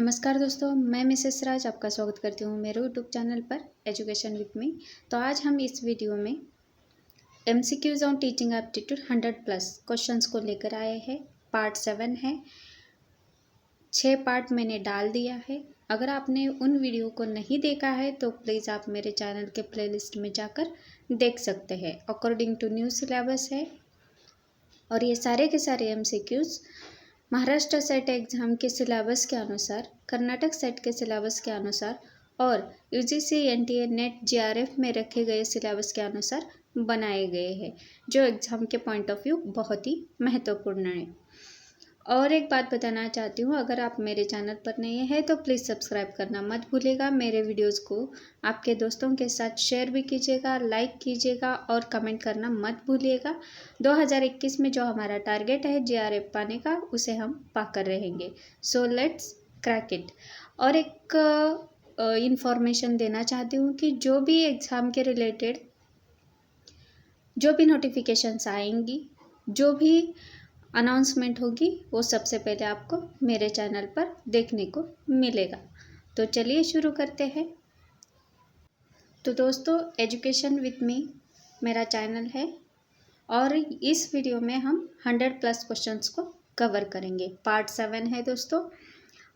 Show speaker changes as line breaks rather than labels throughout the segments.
नमस्कार दोस्तों, मैं मिसेस राज आपका स्वागत करती हूँ मेरे यूट्यूब चैनल पर एजुकेशन विद मी। तो आज हम इस वीडियो में MCQs on teaching aptitude 100+ questions को लेकर आए हैं। पार्ट 7 है। 6 पार्ट मैंने डाल दिया है। अगर आपने उन वीडियो को नहीं देखा है तो प्लीज़ आप मेरे चैनल के प्लेलिस्ट में जाकर देख सकते हैं। अकॉर्डिंग टू न्यू सिलेबस है और ये सारे के सारे एमसीक्यूज महाराष्ट्र सेट एग्ज़ाम के सिलेबस के अनुसार, कर्नाटक सेट के सिलेबस के अनुसार और यूजीसी एनटीए नेट जीआरएफ में रखे गए सिलेबस के अनुसार बनाए गए हैं, जो एग्ज़ाम के पॉइंट ऑफ व्यू बहुत ही महत्वपूर्ण है। और एक बात बताना चाहती हूँ, अगर आप मेरे चैनल पर नए हैं तो प्लीज़ सब्सक्राइब करना मत भूलिएगा। मेरे वीडियोस को आपके दोस्तों के साथ शेयर भी कीजिएगा, लाइक कीजिएगा और कमेंट करना मत भूलिएगा। 2021 में जो हमारा टारगेट है जीआरएफ पाने का, उसे हम पाकर रहेंगे। So let's crack it. और एक इन्फॉर्मेशन देना चाहती हूँ कि जो भी एग्ज़ाम के रिलेटेड जो भी नोटिफिकेशंस आएंगी, जो भी अनाउंसमेंट होगी, वो सबसे पहले आपको मेरे चैनल पर देखने को मिलेगा। तो चलिए शुरू करते हैं। तो दोस्तों, एजुकेशन विद मी मेरा चैनल है और इस वीडियो में हम 100+ क्वेश्चंस को कवर करेंगे। पार्ट 7 है दोस्तों।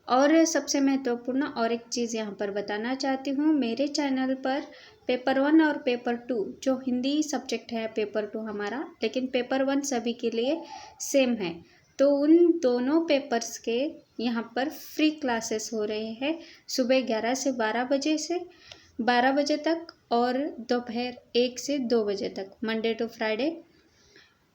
और सबसे महत्वपूर्ण और एक चीज़ यहाँ पर बताना चाहती हूँ, मेरे चैनल पर पेपर 1 और पेपर 2 जो हिंदी सब्जेक्ट है पेपर 2 हमारा, लेकिन पेपर 1 सभी के लिए सेम है। तो उन दोनों पेपर्स के यहाँ पर फ्री क्लासेस हो रहे हैं सुबह 11 से 12 बजे तक और दोपहर 1 से 2 बजे तक, मंडे टू फ्राइडे।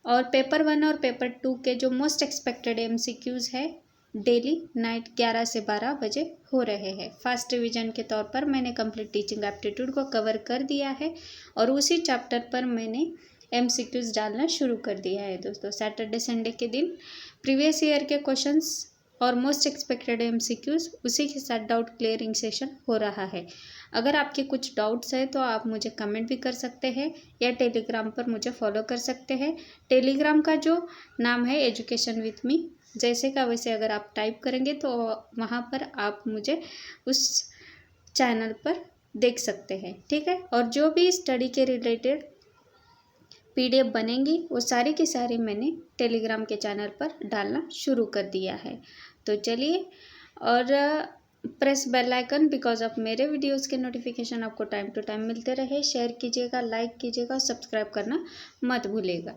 और पेपर 1 और पेपर 2 के जो मोस्ट एक्सपेक्टेड एमसीक्यूज़ है डेली नाइट 11 से 12 बजे हो रहे हैं। फास्ट रिवीजन के तौर पर मैंने कंप्लीट टीचिंग एप्टीट्यूड को कवर कर दिया है और उसी चैप्टर पर मैंने एमसीक्यूज़ डालना शुरू कर दिया है दोस्तों। सैटरडे संडे के दिन प्रीवियस ईयर के क्वेश्चंस और मोस्ट एक्सपेक्टेड एमसीक्यूज़, उसी के साथ डाउट क्लियरिंग सेशन हो रहा है। अगर आपके कुछ डाउट्स है तो आप मुझे कमेंट भी कर सकते हैं या टेलीग्राम पर मुझे फॉलो कर सकते हैं। टेलीग्राम का जो नाम है एजुकेशन विथ मी, जैसे का वैसे अगर आप टाइप करेंगे तो वहाँ पर आप मुझे उस चैनल पर देख सकते हैं, ठीक है। और जो भी स्टडी के रिलेटेड पीडीएफ बनेंगी वो सारी की सारी मैंने टेलीग्राम के चैनल पर डालना शुरू कर दिया है। तो चलिए, और press bell icon because of मेरे वीडियोस के नोटिफिकेशन आपको टाइम टू टाइम मिलते रहे। शेयर कीजिएगा, लाइक कीजिएगा और सब्सक्राइब करना मत भूलिएगा।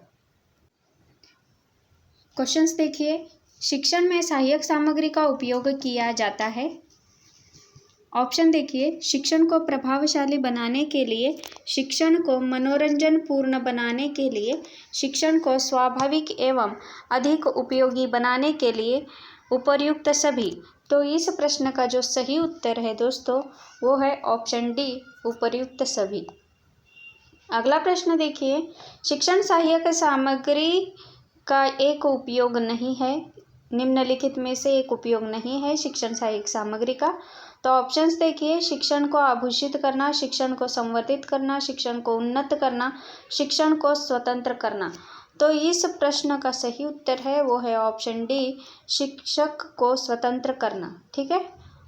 क्वेश्चंस देखिए, शिक्षण में सहायक सामग्री का उपयोग किया जाता है। ऑप्शन देखिए, शिक्षण को प्रभावशाली बनाने के लिए, शिक्षण को मनोरंजन पूर्ण बनाने के लिए, शिक्षण को स्वाभाविक एवं अधिक उपयोगी बनाने के लिए, उपर्युक्त सभी। तो इस प्रश्न का जो सही उत्तर है दोस्तों, वो है ऑप्शन डी, उपर्युक्त सभी। अगला प्रश्न देखिए, शिक्षण सहायक सामग्री का एक उपयोग नहीं है, निम्नलिखित में से एक उपयोग नहीं है शिक्षण सहायक सामग्री का। तो ऑप्शंस देखिए, शिक्षण को आभूषित करना, शिक्षण को संवर्धित करना, शिक्षण को उन्नत करना, शिक्षण को स्वतंत्र करना। तो इस प्रश्न का सही उत्तर है वो है ऑप्शन डी, शिक्षक को स्वतंत्र करना, ठीक है।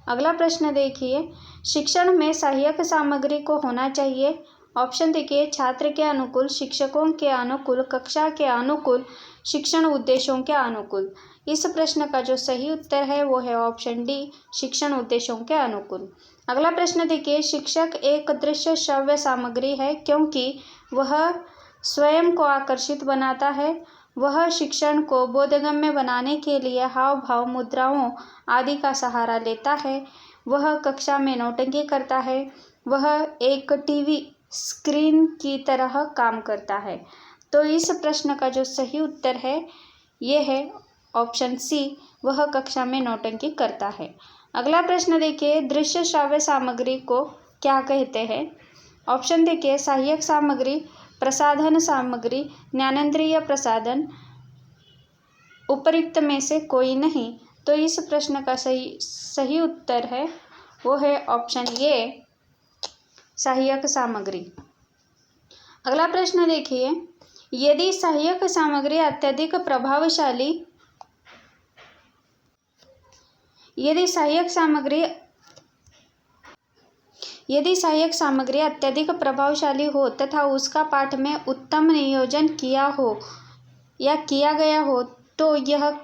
अगला प्रश्न देखिए, शिक्षण में सहायक सामग्री को होना चाहिए। ऑप्शन देखिए, छात्र के अनुकूल, शिक्षकों के अनुकूल, कक्षा के अनुकूल, शिक्षण उद्देश्यों के अनुकूल। इस प्रश्न का जो सही उत्तर है वो है ऑप्शन डी, शिक्षण उद्देश्यों के अनुकूल। अगला प्रश्न देखिए, शिक्षक एक दृश्य श्रव्य सामग्री है क्योंकि वह स्वयं को आकर्षित बनाता है, वह शिक्षण को बोधगम्य बनाने के लिए हाव भाव, मुद्राओं आदि का सहारा लेता है, वह कक्षा में नौटंकी करता है, वह एक टीवी स्क्रीन की तरह काम करता है। तो इस प्रश्न का जो सही उत्तर है ये है ऑप्शन सी, वह कक्षा में नौटंकी करता है। अगला प्रश्न देखिए, दृश्य श्राव्य सामग्री को क्या कहते हैं। ऑप्शन देखिए, सहायक सामग्री, प्रसाधन सामग्री, ज्ञानेंद्रिय प्रसाधन, उपयुक्त में से कोई नहीं। तो इस प्रश्न का सही उत्तर है वो है ऑप्शन ए, सहायक सामग्री। अगला प्रश्न देखिए, यदि सहायक सामग्री अत्यधिक प्रभावशाली यदि सहायक सामग्री अत्यधिक प्रभावशाली हो तथा उसका पाठ में उत्तम नियोजन किया गया हो तो यह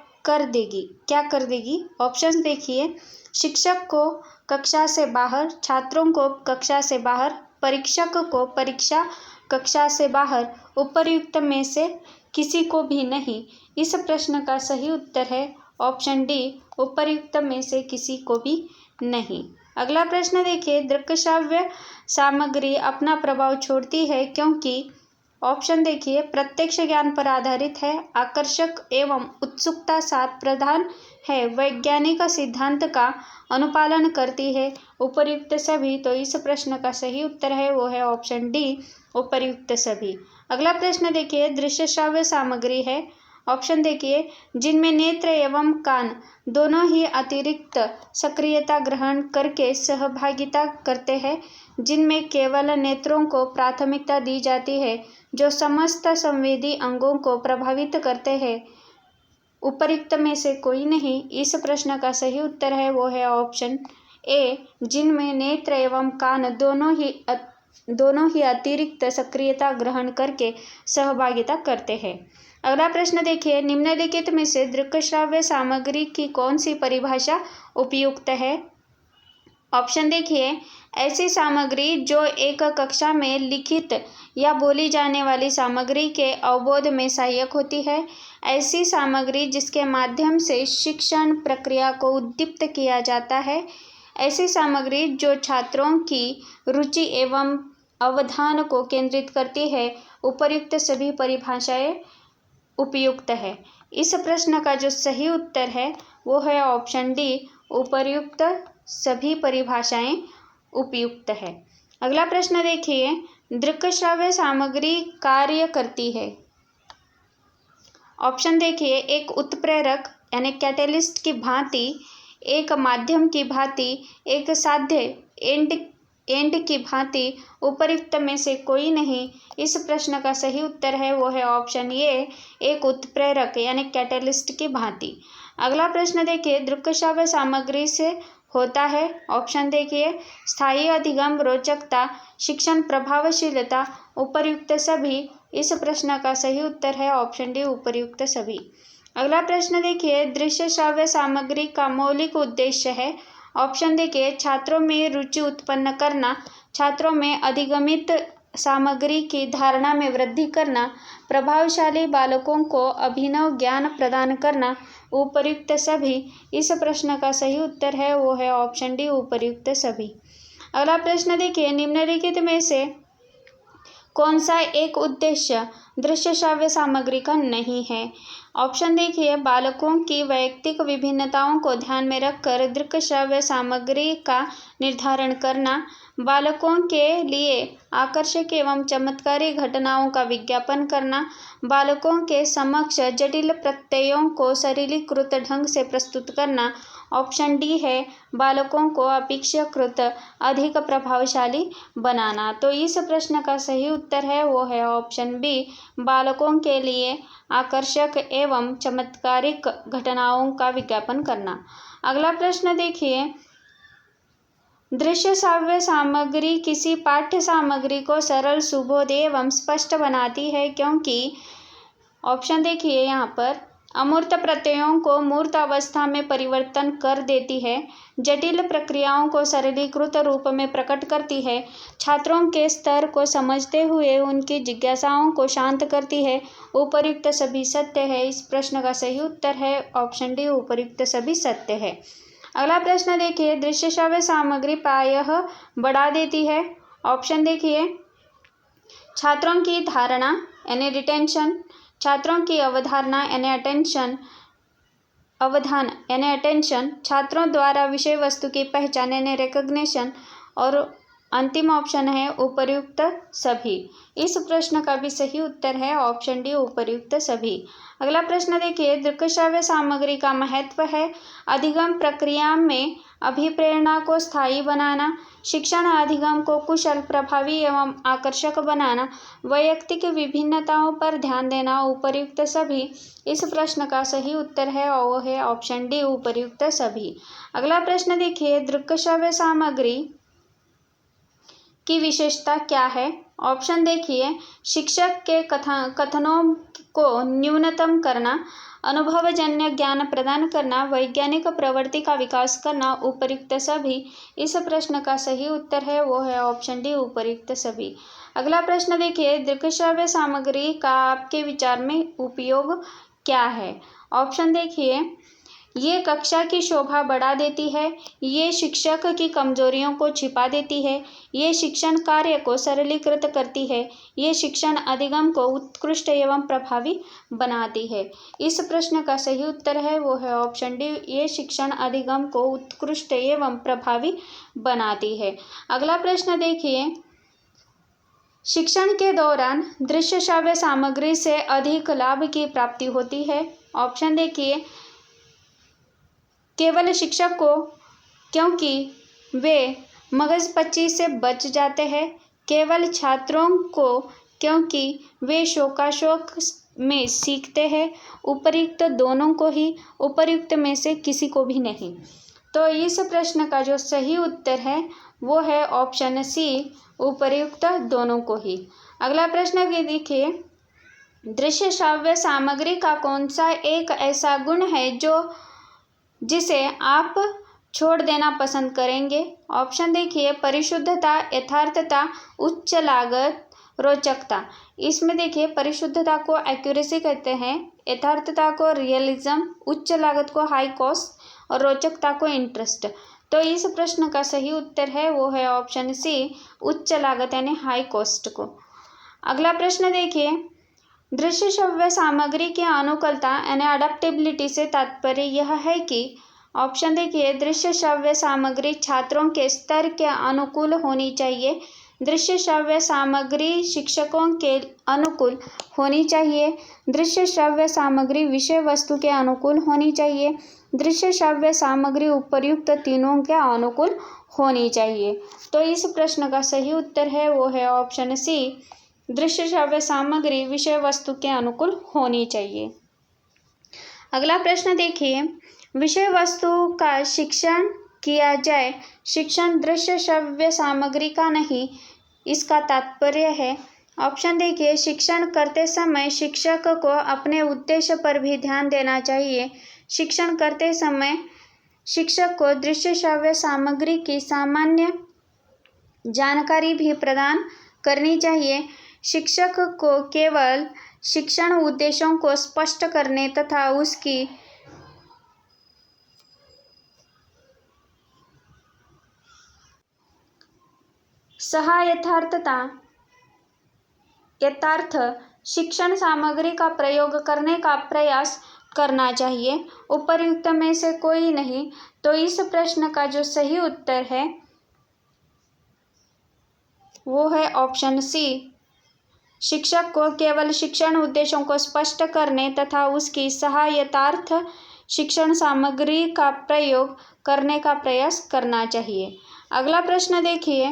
क्या कर देगी। ऑप्शंस देखिए, शिक्षक को कक्षा से बाहर, छात्रों को कक्षा से बाहर, परीक्षक को परीक्षा कक्षा से बाहर, उपर्युक्त में से किसी को भी नहीं। इस प्रश्न का सही उत्तर है ऑप्शन डी, उपर्युक्त में से किसी को भी नहीं। अगला प्रश्न देखिए, दृक्श्राव्य सामग्री अपना प्रभाव छोड़ती है क्योंकि ऑप्शन देखिए, प्रत्यक्ष ज्ञान पर आधारित है, आकर्षक एवं उत्सुकता साथ प्रधान है, वैज्ञानिक सिद्धांत का अनुपालन करती है, उपर्युक्त सभी। तो इस प्रश्न का सही उत्तर है वो है ऑप्शन डी, उपर्युक्त सभी। अगला प्रश्न देखिए, दृश्य श्राव्य सामग्री है, ऑप्शन देखिए, जिनमें नेत्र एवं कान दोनों ही अतिरिक्त सक्रियता ग्रहण करके सहभागिता करते हैं, जिनमें केवल नेत्रों को प्राथमिकता दी जाती है, जो समस्त संवेदी अंगों को प्रभावित करते हैं, उपर्युक्त में से कोई नहीं। इस प्रश्न का सही उत्तर है वो है ऑप्शन ए, जिनमें नेत्र एवं कान दोनों ही अतिरिक्त सक्रियता ग्रहण करके सहभागिता करते हैं। अगला प्रश्न देखिए, निम्नलिखित में से दृक्श्राव्य सामग्री की कौन सी परिभाषा उपयुक्त है। ऑप्शन देखिए, ऐसी सामग्री जो एक कक्षा में लिखित या बोली जाने वाली सामग्री के अवबोध में सहायक होती है, ऐसी सामग्री जिसके माध्यम से शिक्षण प्रक्रिया को उद्दीप्त किया जाता है, ऐसी सामग्री जो छात्रों की रुचि एवं अवधान को केंद्रित करती है, उपर्युक्त सभी परिभाषाएं उपयुक्त है। इस प्रश्न का जो सही उत्तर है वो है ऑप्शन डी, उपर्युक्त सभी परिभाषाएं उपयुक्त है। अगला प्रश्न देखिए, दृक्श्राव्य सामग्री कार्य करती है। ऑप्शन देखिए, एक उत्प्रेरक यानी कैटेलिस्ट की भांति, एक माध्यम की भांति, एक साध्य एंड की भांति, उपर्युक्त में से कोई नहीं। इस प्रश्न का सही उत्तर है वो है ऑप्शन ए, एक उत्प्रेरक यानी कैटेलिस्ट की भांति। अगला प्रश्न देखिए, दृक्श्राव्य सामग्री से होता है। ऑप्शन देखिए, स्थायी अधिगम, रोचकता, शिक्षण प्रभावशीलता, उपर्युक्त सभी। इस प्रश्न का सही उत्तर है ऑप्शन डी, उपर्युक्त सभी। अगला प्रश्न देखिए, दृश्य श्राव्य सामग्री का मौलिक उद्देश्य है। ऑप्शन देखिए, छात्रों में रुचि उत्पन्न करना, छात्रों में अधिगमित सामग्री की धारणा में वृद्धि करना, प्रभावशाली बालकों को अभिनव ज्ञान प्रदान करना, उपर्युक्त सभी। इस प्रश्न का सही उत्तर है वो है ऑप्शन डी, उपर्युक्त सभी। अगला प्रश्न देखिए, निम्नलिखित में से कौन सा एक उद्देश्य दृश्य श्राव्य सामग्री का नहीं है। ऑप्शन देखिए, बालकों की वैयक्तिक विभिन्नताओं को ध्यान में रखकर दृश्य श्राव्य सामग्री का निर्धारण करना, बालकों के लिए आकर्षक एवं चमत्कारी घटनाओं का विज्ञापन करना, बालकों के समक्ष जटिल प्रत्ययों को सरलीकृत ढंग से प्रस्तुत करना। ऑप्शन डी है, बालकों को अपेक्षाकृत अधिक प्रभावशाली बनाना। तो इस प्रश्न का सही उत्तर है वो है ऑप्शन बी, बालकों के लिए आकर्षक एवं चमत्कारिक घटनाओं का विज्ञापन करना। अगला प्रश्न देखिए, दृश्य श्राव्य सामग्री किसी पाठ्य सामग्री को सरल, सुबोध एवं स्पष्ट बनाती है क्योंकि ऑप्शन देखिए, यहाँ पर अमूर्त प्रत्ययों को मूर्त अवस्था में परिवर्तन कर देती है, जटिल प्रक्रियाओं को सरलीकृत रूप में प्रकट करती है, छात्रों के स्तर को समझते हुए उनकी जिज्ञासाओं को शांत करती है, उपर्युक्त सभी सत्य है। इस प्रश्न का सही उत्तर है ऑप्शन डी, उपर्युक्त सभी सत्य है। अगला प्रश्न देखिए, दृश्य श्राव्य सामग्री प्रायः बढ़ा देती है। ऑप्शन देखिए, छात्रों की धारणा यानी रिटेंशन, छात्रों की अवधारणा यानी अवधान, छात्रों द्वारा विषय वस्तु की पहचान यानी रिकग्निशन, और अंतिम ऑप्शन है उपर्युक्त सभी। इस प्रश्न का भी सही उत्तर है ऑप्शन डी उपर्युक्त सभी। अगला प्रश्न देखिए, दृक् श्राव्य सामग्री का महत्व है अधिगम प्रक्रिया में अभिप्रेरणा को स्थायी बनाना, शिक्षण अधिगम को कुशल, प्रभावी एवं आकर्षक बनाना, वैयक्तिक विभिन्नताओं पर ध्यान देना, उपर्युक्त सभी। इस प्रश्न का सही उत्तर है और वो है ऑप्शन डी उपर्युक्त सभी। अगला प्रश्न देखिए, दृक् श्राव्य सामग्री की विशेषता क्या है? ऑप्शन देखिए, शिक्षक के कथनों को न्यूनतम करना, अनुभवजन्य ज्ञान प्रदान करना, वैज्ञानिक प्रवृत्ति का विकास करना, उपर्युक्त सभी। इस प्रश्न का सही उत्तर है वो है ऑप्शन डी उपर्युक्त सभी। अगला प्रश्न देखिए, दृक् श्राव्य सामग्री का आपके विचार में उपयोग क्या है? ऑप्शन देखिए, ये कक्षा की शोभा बढ़ा देती है, ये शिक्षक की कमजोरियों को छिपा देती है, ये शिक्षण कार्य को सरलीकृत करती है, ये शिक्षण अधिगम को उत्कृष्ट एवं प्रभावी बनाती है। इस प्रश्न का सही उत्तर है वो है ऑप्शन डी, ये शिक्षण अधिगम को उत्कृष्ट एवं प्रभावी बनाती है। अगला प्रश्न देखिए, शिक्षण के दौरान दृश्य श्राव्य सामग्री से अधिक लाभ की प्राप्ति होती है। ऑप्शन देखिए, केवल शिक्षक को, क्योंकि वे मगजपच्ची से बच जाते हैं, केवल छात्रों को, क्योंकि वे शोकाशोक में सीखते हैं, उपर्युक्त दोनों को ही, उपर्युक्त में से किसी को भी नहीं। तो इस प्रश्न का जो सही उत्तर है वो है ऑप्शन सी उपर्युक्त दोनों को ही। अगला प्रश्न ये देखिए, दृश्य श्राव्य सामग्री का कौन सा एक ऐसा गुण है जिसे आप छोड़ देना पसंद करेंगे? ऑप्शन देखिए, परिशुद्धता, यथार्थता, उच्च लागत, रोचकता। इसमें देखिए, परिशुद्धता को एक्यूरेसी कहते हैं, यथार्थता को रियलिज्म, उच्च लागत को हाई कॉस्ट और रोचकता को इंटरेस्ट। तो इस प्रश्न का सही उत्तर है वो है ऑप्शन सी उच्च लागत यानी हाई कॉस्ट को। अगला प्रश्न देखिए, दृश्य श्राव्य सामग्री की अनुकूलता यानी अडेप्टेबिलिटी से तात्पर्य यह है कि, ऑप्शन देखिए, दृश्य श्राव्य सामग्री छात्रों के स्तर के अनुकूल होनी चाहिए, दृश्य श्राव्य सामग्री शिक्षकों के अनुकूल होनी चाहिए, दृश्य श्राव्य सामग्री विषय वस्तु के अनुकूल होनी चाहिए, दृश्य श्राव्य सामग्री उपर्युक्त तीनों के अनुकूल होनी चाहिए। तो इस प्रश्न का सही उत्तर है वो है ऑप्शन सी दृश्य श्राव्य सामग्री विषय वस्तु के अनुकूल होनी चाहिए। अगला प्रश्न देखिए, विषय वस्तु का शिक्षण किया जाए, शिक्षण दृश्य श्राव्य सामग्री का नहीं, इसका तात्पर्य है। ऑप्शन देखिए, शिक्षण करते समय शिक्षक को अपने उद्देश्य पर भी ध्यान देना चाहिए, शिक्षण करते समय शिक्षक को दृश्य श्राव्य सामग्री की सामान्य जानकारी भी प्रदान करनी चाहिए, शिक्षक को केवल शिक्षण उद्देश्यों को स्पष्ट करने तथा उसकी यथार्थ शिक्षण सामग्री का प्रयोग करने का प्रयास करना चाहिए, उपर्युक्त में से कोई नहीं। तो इस प्रश्न का जो सही उत्तर है वो है ऑप्शन सी, शिक्षक को केवल शिक्षण उद्देश्यों को स्पष्ट करने तथा उसकी सहायतार्थ शिक्षण सामग्री का प्रयोग करने का प्रयास करना चाहिए। अगला प्रश्न देखिए,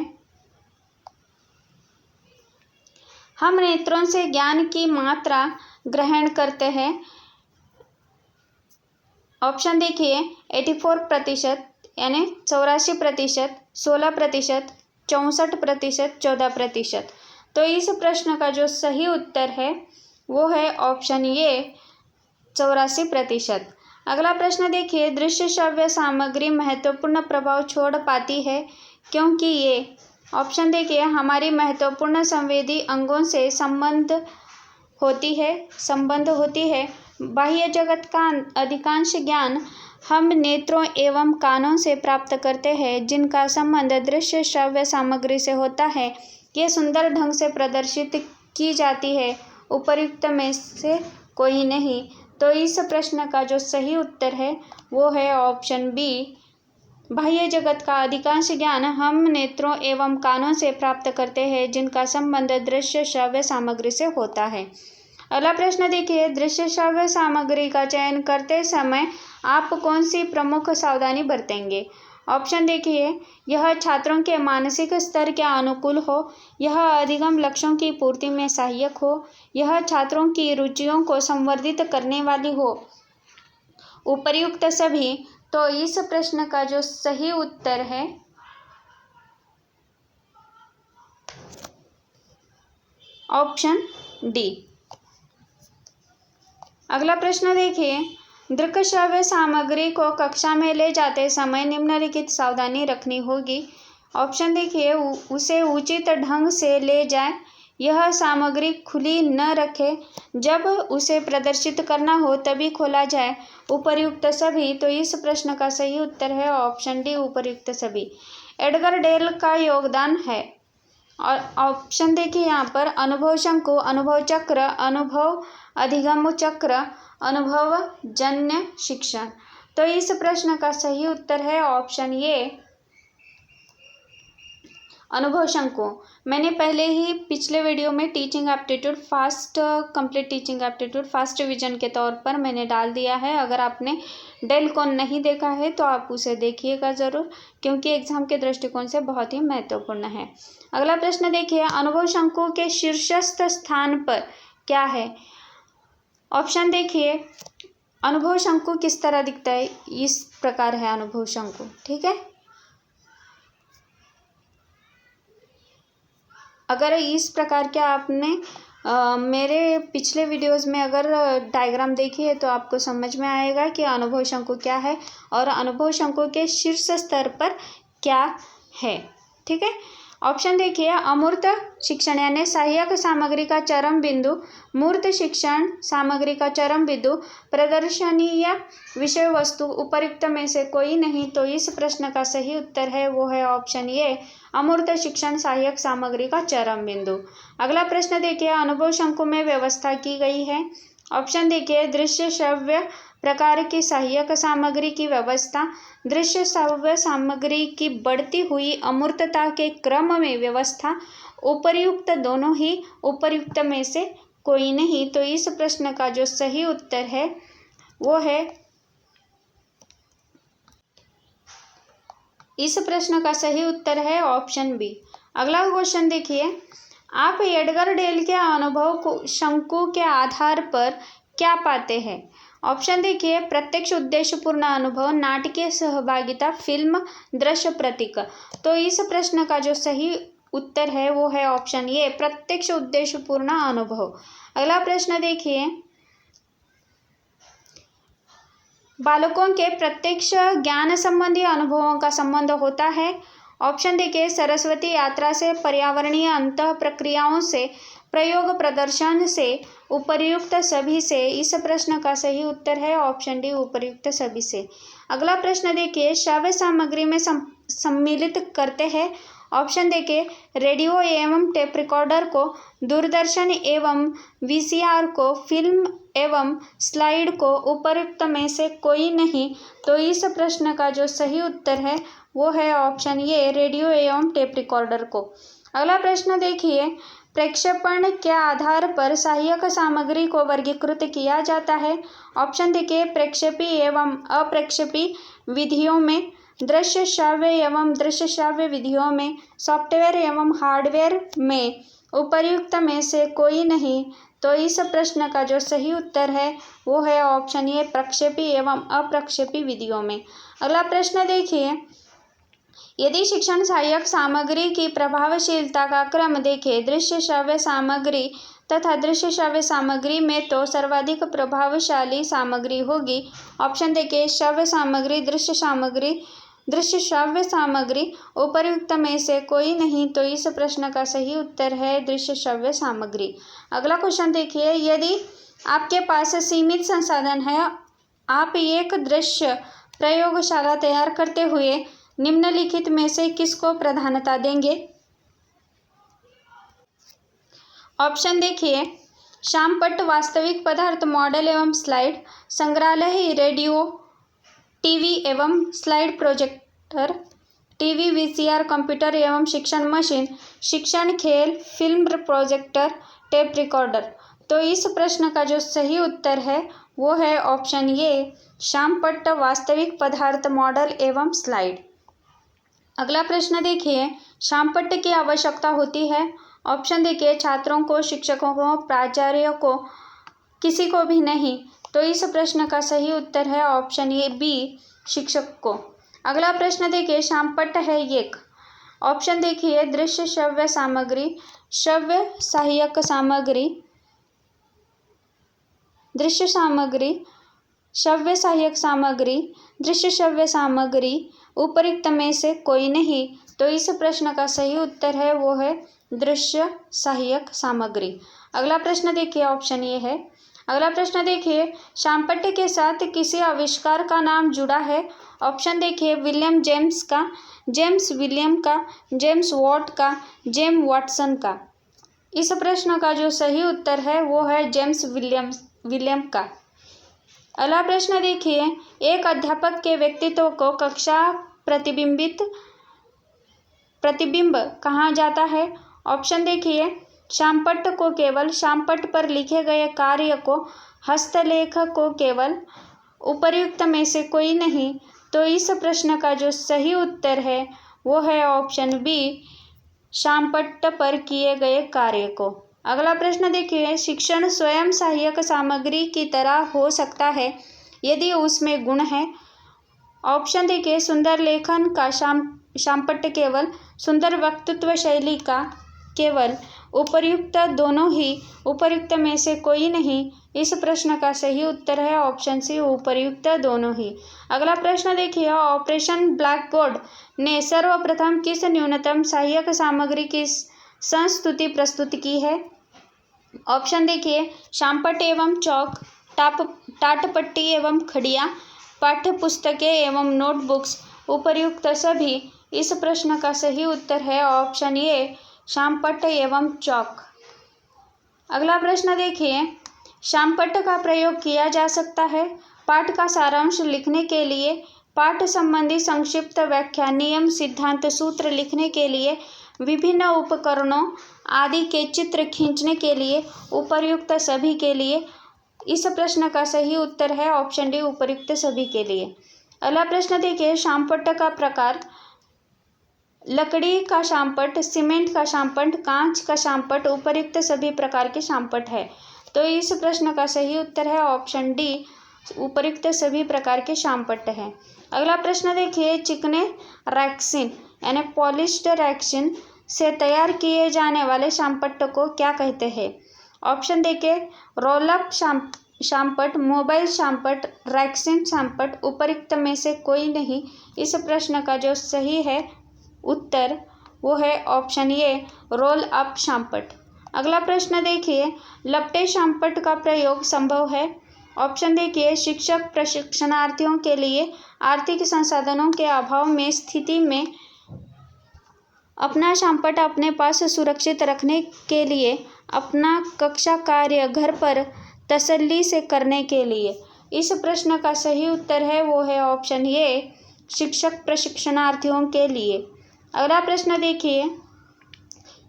हम नेत्रों से ज्ञान की मात्रा ग्रहण करते हैं। ऑप्शन देखिए, 84% यानी 84%, 16%, 64%, 14%। तो इस प्रश्न का जो सही उत्तर है वो है ऑप्शन ए 84%। अगला प्रश्न देखिए, दृश्य श्राव्य सामग्री महत्वपूर्ण प्रभाव छोड़ पाती है क्योंकि ये, ऑप्शन देखिए, हमारी महत्वपूर्ण संवेदी अंगों से संबंध होती है। बाह्य जगत का अधिकांश ज्ञान हम नेत्रों एवं कानों से प्राप्त करते हैं, जिनका संबंध दृश्य श्राव्य सामग्री से होता है। ये सुंदर ढंग से प्रदर्शित की जाती है, उपर्युक्त में से कोई नहीं। तो इस प्रश्न का जो सही उत्तर है वो है ऑप्शन बी बाह्य जगत का अधिकांश ज्ञान हम नेत्रों एवं कानों से प्राप्त करते हैं, जिनका संबंध दृश्य श्रव्य सामग्री से होता है। अगला प्रश्न देखिए, दृश्य श्रव्य सामग्री का चयन करते समय आप कौन सी प्रमुख सावधानी बरतेंगे? ऑप्शन देखिए, यह छात्रों के मानसिक स्तर के अनुकूल हो, यह अधिगम लक्ष्यों की पूर्ति में सहायक हो, यह छात्रों की रुचियों को संवर्धित करने वाली हो, उपर्युक्त सभी। तो इस प्रश्न का जो सही उत्तर है ऑप्शन डी। अगला प्रश्न देखिए, दृक् श्रव्य सामग्री को कक्षा में ले जाते समय निम्नलिखित सावधानी रखनी होगी। ऑप्शन देखिए, उसे उचित ढंग से ले जाए, यह सामग्री खुली न रखे, जब उसे प्रदर्शित करना हो तभी खोला जाए, उपर्युक्त सभी। तो इस प्रश्न का सही उत्तर है ऑप्शन डी, उपर्युक्त सभी। एडगर डेल का योगदान है। और ऑप्शन देखिए यहाँ पर, अनुभव शंकु, अनुभव चक्र, अनुभव अधिगम चक्र, अनुभव जन्य शिक्षण। तो इस प्रश्न का सही उत्तर है ऑप्शन ए, अनुभव शंकु। मैंने पहले ही पिछले वीडियो में teaching aptitude fast complete teaching aptitude fast revision के तौर पर मैंने डाल दिया है। अगर आपने डेल को नहीं देखा है तो आप उसे देखिएगा ज़रूर, क्योंकि एग्जाम के दृष्टिकोण से बहुत ही महत्वपूर्ण है। अगला प्रश्न देखिए, अनुभव शंकु के शीर्षस्थ स्थान पर क्या है? ऑप्शन देखिए, अनुभव शंकु किस तरह दिखता है? इस प्रकार है अनुभव शंकु, ठीक है। अगर इस प्रकार के आपने मेरे पिछले वीडियोस में अगर डायग्राम देखी है तो आपको समझ में आएगा कि अनुभव शंकु क्या है और अनुभव शंकु के शीर्ष स्तर पर क्या है, ठीक है। ऑप्शन देखिए, अमूर्त शिक्षण यानी सहायक सामग्री का चरम बिंदु, मूर्त शिक्षण सामग्री का चरम बिंदु, प्रदर्शनीय विषय वस्तु, उपर्युक्त में से कोई नहीं। तो इस प्रश्न का सही उत्तर है वो है ऑप्शन ए, अमूर्त शिक्षण सहायक सामग्री का चरम बिंदु। अगला प्रश्न देखिए, अनुभव शंकु में व्यवस्था की गई है। ऑप्शन देखिए, दृश्य श्रव्य प्रकार की सहायक सामग्री की व्यवस्था, दृश्य श्रव्य सामग्री की बढ़ती हुई अमूर्तता के क्रम में व्यवस्था, उपर्युक्त दोनों ही, उपर्युक्त में से कोई नहीं। तो इस प्रश्न का जो सही उत्तर है वो है, इस प्रश्न का सही उत्तर है ऑप्शन बी। अगला क्वेश्चन देखिए, आप एडगर डेल के अनुभव को शंकु के आधार पर क्या पाते हैं? ऑप्शन देखिए, प्रत्यक्ष उद्देश्यपूर्ण अनुभव, नाटकीय सहभागिता, फिल्म, दृश्य प्रतीक। तो इस प्रश्न का जो सही उत्तर है वो है ऑप्शन ए, प्रत्यक्ष उद्देश्यपूर्ण अनुभव। अगला प्रश्न देखिए, बालकों के प्रत्यक्ष ज्ञान संबंधी अनुभवों का संबंध होता है। ऑप्शन देखिए, सरस्वती यात्रा से, पर्यावरणीय अंतः प्रक्रियाओं से, प्रयोग प्रदर्शन से, उपर्युक्त सभी से। इस प्रश्न का सही उत्तर है ऑप्शन डी, उपर्युक्त सभी से। अगला प्रश्न देखिए, श्रव्य सामग्री में सम्मिलित करते हैं। ऑप्शन देखिए, रेडियो एवं टेप रिकॉर्डर को, दूरदर्शन एवं वीसीआर को, फिल्म एवं स्लाइड को, उपर्युक्त में से कोई नहीं। तो इस प्रश्न का जो सही उत्तर है वो है ऑप्शन ए, रेडियो एवं टेप रिकॉर्डर को। अगला प्रश्न देखिए, प्रक्षेपण के आधार पर सहायक सामग्री को वर्गीकृत किया जाता है। ऑप्शन देखिए, प्रक्षेपी एवं अप्रक्षेपी विधियों में, दृश्य श्राव्य एवं दृश्य श्राव्य विधियों में, सॉफ्टवेयर एवं हार्डवेयर में, उपर्युक्त में से कोई नहीं। तो इस प्रश्न का जो सही उत्तर है वो है ऑप्शन ए, प्रक्षेपी एवं अप्रक्षेपी विधियों में। अगला प्रश्न देखिए, यदि शिक्षण सहायक सामग्री की प्रभावशीलता का क्रम देखें, दृश्य श्रव्य सामग्री तथा दृश्य श्रव्य सामग्री में तो सर्वाधिक प्रभावशाली सामग्री होगी। ऑप्शन देखिए, श्रव्य सामग्री, दृश्य श्रव्य सामग्री, उपर्युक्त में से कोई नहीं। तो इस प्रश्न का सही उत्तर है दृश्य श्रव्य सामग्री। अगला क्वेश्चन देखिए, यदि आपके पास सीमित संसाधन है, आप एक दृश्य प्रयोगशाला तैयार करते हुए निम्नलिखित में से किसको प्राधान्यता देंगे? ऑप्शन देखिए, शामपट्ट, वास्तविक पदार्थ, मॉडल एवं स्लाइड, संग्रहालय, रेडियो, टीवी एवं slide projector, TV, VCR, computer एवं शिक्षण मशीन, शिक्षण, खेल, फिल्म प्रोजेक्टर, टेप रिकॉर्डर। तो इस प्रश्न का जो सही उत्तर है वो है ऑप्शन ए, शामपट्ट, वास्तविक पदार्थ, मॉडल एवं स्लाइड। अगला प्रश्न देखिए, शामपट्ट की आवश्यकता होती है। ऑप्शन देखिए, छात्रों को, शिक्षकों को, प्राचार्य को, किसी को भी नहीं। तो इस प्रश्न का सही उत्तर है ऑप्शन ए बी, शिक्षक को। अगला प्रश्न देखिए, शामपट्ट है एक। ऑप्शन देखिए, दृश्य श्रव्य सामग्री, श्रव्य सहायक सामग्री, दृश्य सामग्री, श्रव्य सहायक सामग्री, दृश्य श्रव्य सामग्री, उपरोक्त में से कोई नहीं। तो इस प्रश्न का सही उत्तर है वो है दृश्य सहायक सामग्री। अगला प्रश्न देखिए, ऑप्शन ये है। अगला प्रश्न देखिए, शामपट्ट के साथ किसी आविष्कार का नाम जुड़ा है। ऑप्शन देखिए, विलियम जेम्स का, जेम्स विलियम का, जेम्स वॉट का, जेम्स वाटसन का। इस प्रश्न का जो सही उत्तर है वो है जेम्स विलियम का। अगला प्रश्न देखिए, एक अध्यापक के व्यक्तित्व को कक्षा प्रतिबिंब कहा जाता है। ऑप्शन देखिए, शामपट्ट को केवल, शामपट्ट पर लिखे गए कार्य को, हस्तलेख को केवल, उपर्युक्त में से कोई नहीं। तो इस प्रश्न का जो सही उत्तर है वो है ऑप्शन बी, शामपट्ट पर किए गए कार्य को। अगला प्रश्न देखिए, शिक्षण स्वयं सहायक सामग्री की तरह हो सकता है यदि उसमें गुण है। ऑप्शन देखिए, सुंदर लेखन का शामपट्ट केवल, सुंदर वक्तृत्व शैली का केवल, उपर्युक्त दोनों ही, उपर्युक्त में से कोई नहीं। इस प्रश्न का सही उत्तर है ऑप्शन सी, उपर्युक्त दोनों ही। अगला प्रश्न देखिए, ऑपरेशन ब्लैक बोर्ड ने सर्वप्रथम किस न्यूनतम सहायक सामग्री की संस्तुति प्रस्तुत की है। ऑप्शन देखिए, शामपट्ट एवं चौक, टाटपट्टी एवं खड़िया, पाठ्य पुस्तकें एवं नोटबुक्स, उपर्युक्त सभी। इस प्रश्न का सही उत्तर है ऑप्शन ए, शामपट्ट एवं चौक। अगला प्रश्न देखिए, शामपट्ट का प्रयोग किया जा सकता है पाठ का सारांश लिखने के लिए, पाठ संबंधी संक्षिप्त व्याख्या, नियम, सिद्धांत, सूत्र लिखने के लिए, विभिन्न उपकरणों आदि के चित्र खींचने के लिए, उपर्युक्त सभी के लिए। इस प्रश्न का सही उत्तर है ऑप्शन डी, उपर्युक्त सभी के लिए। अगला प्रश्न देखिए, शामपट्ट का प्रकार, लकड़ी का शामपट्ट, सीमेंट का शामपट्ट, कांच का शामपट्ट, उपर्युक्त सभी प्रकार के शामपट्ट है। तो इस प्रश्न का सही उत्तर है ऑप्शन डी, उपर्युक्त सभी प्रकार के शामपट्ट है। अगला प्रश्न देखिए, चिकने रैक्सीन यानी पॉलिश्ड रैक्सीन से तैयार किए जाने वाले शामपट्ट को क्या कहते हैं। ऑप्शन देखिए, रोलअप शामपट्ट, मोबाइल शामपट्ट, रैक्सीन शामपट्ट, उपर्युक्त में से कोई नहीं। इस प्रश्न का जो सही है उत्तर वो है ऑप्शन ए, रोल अप शामपट्ट। अगला प्रश्न देखिए, लपटे शामपट्ट का प्रयोग संभव है। ऑप्शन देखिए, शिक्षक प्रशिक्षणार्थियों के लिए आर्थिक संसाधनों के अभाव में स्थिति में अपना शामपट्ट अपने पास सुरक्षित रखने के लिए, अपना कक्षा कार्य घर पर तसल्ली से करने के लिए। इस प्रश्न का सही उत्तर है वो है ऑप्शन ए, शिक्षक प्रशिक्षणार्थियों के लिए। अगला प्रश्न देखिए,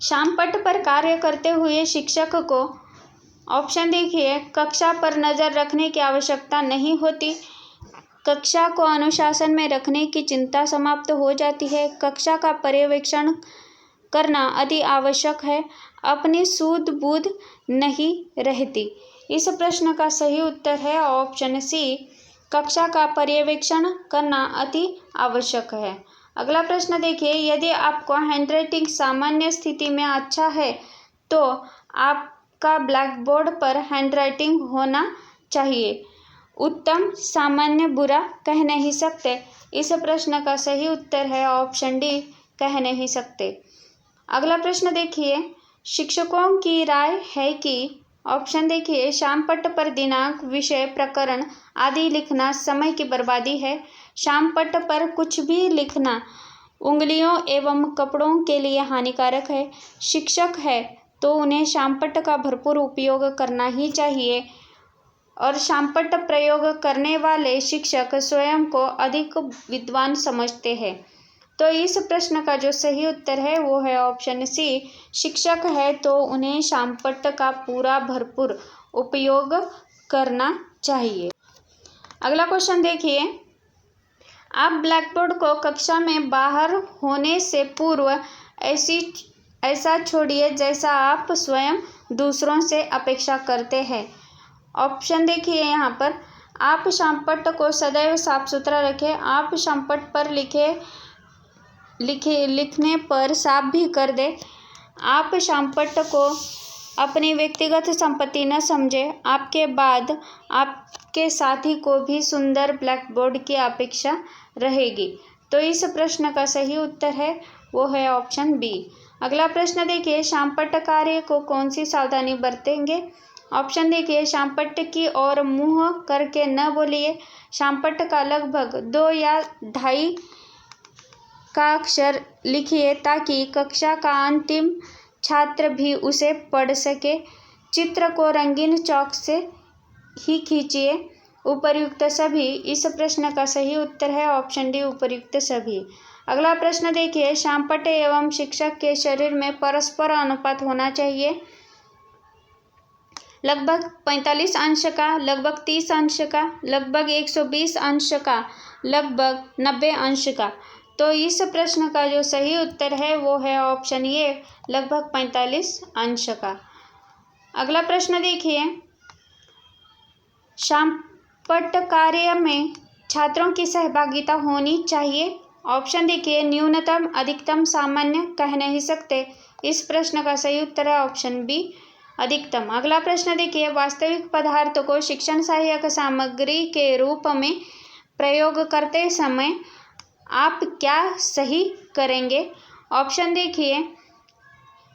शामपट्ट पर कार्य करते हुए शिक्षक को, ऑप्शन देखिए, कक्षा पर नज़र रखने की आवश्यकता नहीं होती, कक्षा को अनुशासन में रखने की चिंता समाप्त हो जाती है, कक्षा का पर्यवेक्षण करना अति आवश्यक है, अपनी सूझबूझ नहीं रहती। इस प्रश्न का सही उत्तर है ऑप्शन सी, कक्षा का पर्यवेक्षण करना अति आवश्यक है। अगला प्रश्न देखिए, यदि आपको हैंडराइटिंग सामान्य स्थिति में अच्छा है तो आपका ब्लैक बोर्ड पर हैंडराइटिंग होना चाहिए। उत्तम, सामान्य, बुरा कह नहीं सकते। इस प्रश्न का सही उत्तर है ऑप्शन डी, कह नहीं सकते। अगला प्रश्न देखिए, शिक्षकों की राय है कि, ऑप्शन देखिए, शामपट्ट पर दिनांक, विषय, प्रकरण आदि लिखना समय की बर्बादी है, शामपट्ट पर कुछ भी लिखना उंगलियों एवं कपड़ों के लिए हानिकारक है, शिक्षक है तो उन्हें शामपट्ट का भरपूर उपयोग करना ही चाहिए, और शामपट्ट प्रयोग करने वाले शिक्षक स्वयं को अधिक विद्वान समझते हैं। तो इस प्रश्न का जो सही उत्तर है वो है ऑप्शन सी। शिक्षक है तो उन्हें शामपट्ट का पूरा भरपूर उपयोग करना चाहिए। अगला क्वेश्चन देखिए, आप ब्लैकबोर्ड को कक्षा में बाहर होने से पूर्व ऐसा छोड़िए जैसा आप स्वयं दूसरों से अपेक्षा करते हैं। ऑप्शन देखिए यहाँ पर, आप शामपट्ट को सदैव साफ सुथरा रखें, आप शामपट्ट पर लिखने पर साफ भी कर दें, आप शामपट्ट को अपनी व्यक्तिगत संपत्ति न समझें, आपके बाद आपके साथी को भी सुंदर ब्लैकबोर्ड की अपेक्षा रहेगी। तो इस प्रश्न का सही उत्तर है वो है ऑप्शन बी। अगला प्रश्न देखिए, शामपट्ट कार्य को कौन सी सावधानी बरतेंगे। ऑप्शन देखिए, शामपट्ट की ओर मुंह करके न बोलिए, शामपट्ट का लगभग 2 या 2.5 का अक्षर लिखिए ताकि कक्षा का अंतिम छात्र भी उसे पढ़ सके, चित्र को रंगीन चौक से ही खींचिए, उपर्युक्त सभी। इस प्रश्न का सही उत्तर है ऑप्शन डी, उपर्युक्त सभी। अगला प्रश्न देखिए, शामपट्ट एवं शिक्षक के शरीर में परस्पर अनुपात होना चाहिए लगभग 45 अंश का, लगभग 30 अंश का, लगभग 120 अंश का, लगभग 90 अंश का। तो इस प्रश्न का जो सही उत्तर है वो है ऑप्शन ए, लगभग 45 अंश का। अगला प्रश्न देखिए, शामपट्ट कार्य में छात्रों की सहभागिता होनी चाहिए। ऑप्शन देखिए, न्यूनतम, अधिकतम, सामान्य, कह नहीं सकते। इस प्रश्न का सही उत्तर है ऑप्शन बी, अधिकतम। अगला प्रश्न देखिए, वास्तविक पदार्थ को शिक्षण सहायक सामग्री के रूप में प्रयोग करते समय आप क्या सही करेंगे। ऑप्शन देखिए,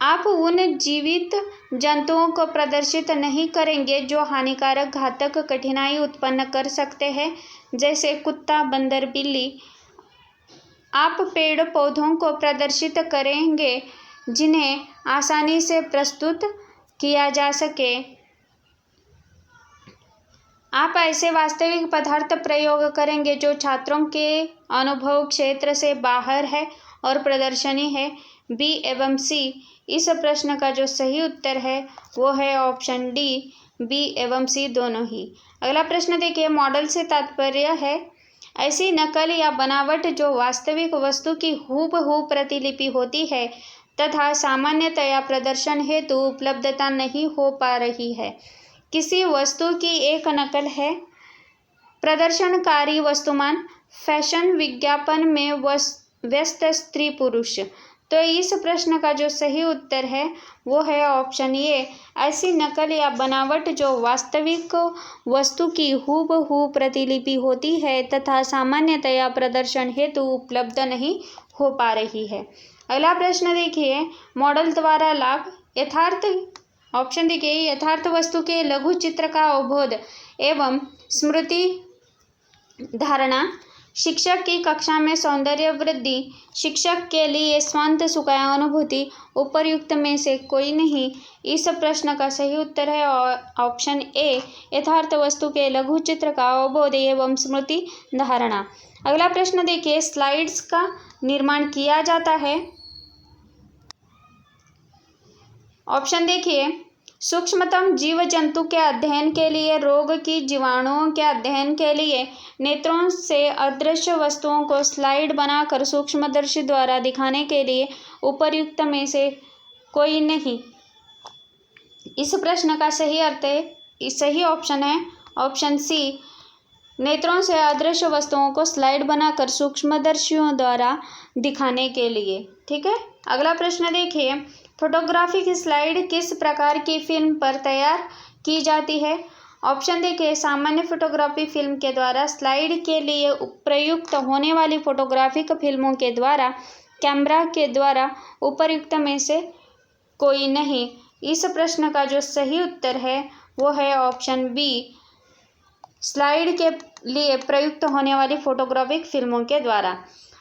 आप उन जीवित जंतुओं को प्रदर्शित नहीं करेंगे जो हानिकारक, घातक, कठिनाई उत्पन्न कर सकते हैं, जैसे कुत्ता, बंदर, बिल्ली। आप पेड़ पौधों को प्रदर्शित करेंगे जिन्हें आसानी से प्रस्तुत किया जा सके। आप ऐसे वास्तविक पदार्थ प्रयोग करेंगे जो छात्रों के अनुभव क्षेत्र से बाहर है और प्रदर्शनी है। बी एवं सी। इस प्रश्न का जो सही उत्तर है वो है ऑप्शन डी, बी एवं सी दोनों ही। अगला प्रश्न देखिए, मॉडल से तात्पर्य है ऐसी नकल या बनावट जो वास्तविक वस्तु की हूबहू प्रतिलिपि होती है तथा सामान्यतया प्रदर्शन हेतु उपलब्धता नहीं हो पा रही है। किसी वस्तु की एक नकल है। प्रदर्शनकारी वस्तुमान, फैशन विज्ञापन में व्यस्त स्त्री पुरुष। तो इस प्रश्न का जो सही उत्तर है वो है ऑप्शन ए, ऐसी नकल या बनावट जो वास्तविक वस्तु की हूबहू प्रतिलिपि होती है तथा सामान्यतया प्रदर्शन हेतु उपलब्ध नहीं हो पा रही है। अगला प्रश्न देखिए, मॉडल द्वारा लाभ। यथार्थ, ऑप्शन देखिए, यथार्थ वस्तु के लघु चित्र का अवबोध एवं स्मृति धारणा, शिक्षक की कक्षा में सौंदर्य वृद्धि, शिक्षक के लिए स्वांत सुख अनुभूति, उपर्युक्त में से कोई नहीं। इस प्रश्न का सही उत्तर है ऑप्शन ए, यथार्थ वस्तु के लघु चित्र का अवबोध एवं स्मृति धारणा। अगला प्रश्न देखिए, स्लाइड्स का निर्माण किया जाता है। ऑप्शन देखिए, सूक्ष्मतम जीव जंतु के अध्ययन के लिए, रोग की जीवाणुओं के अध्ययन के लिए, नेत्रों से अदृश्य वस्तुओं को स्लाइड बनाकर सूक्ष्मदर्शी द्वारा दिखाने के लिए, उपर्युक्त में से कोई नहीं। इस प्रश्न का सही अर्थ है, सही ऑप्शन है ऑप्शन सी, नेत्रों से अदृश्य वस्तुओं को स्लाइड बनाकर सूक्ष्मदर्शियों द्वारा दिखाने के लिए। ठीक है। अगला प्रश्न देखिए, फोटोग्राफी की स्लाइड किस प्रकार की फिल्म पर तैयार की जाती है। ऑप्शन देखिए, सामान्य फोटोग्राफी फिल्म के द्वारा, स्लाइड के लिए प्रयुक्त होने वाली फोटोग्राफिक फिल्मों के द्वारा, कैमरा के द्वारा, उपर्युक्त में से कोई नहीं। इस प्रश्न का जो सही उत्तर है वो है ऑप्शन बी, स्लाइड के लिए प्रयुक्त होने वाली फोटोग्राफिक फिल्मों के द्वारा।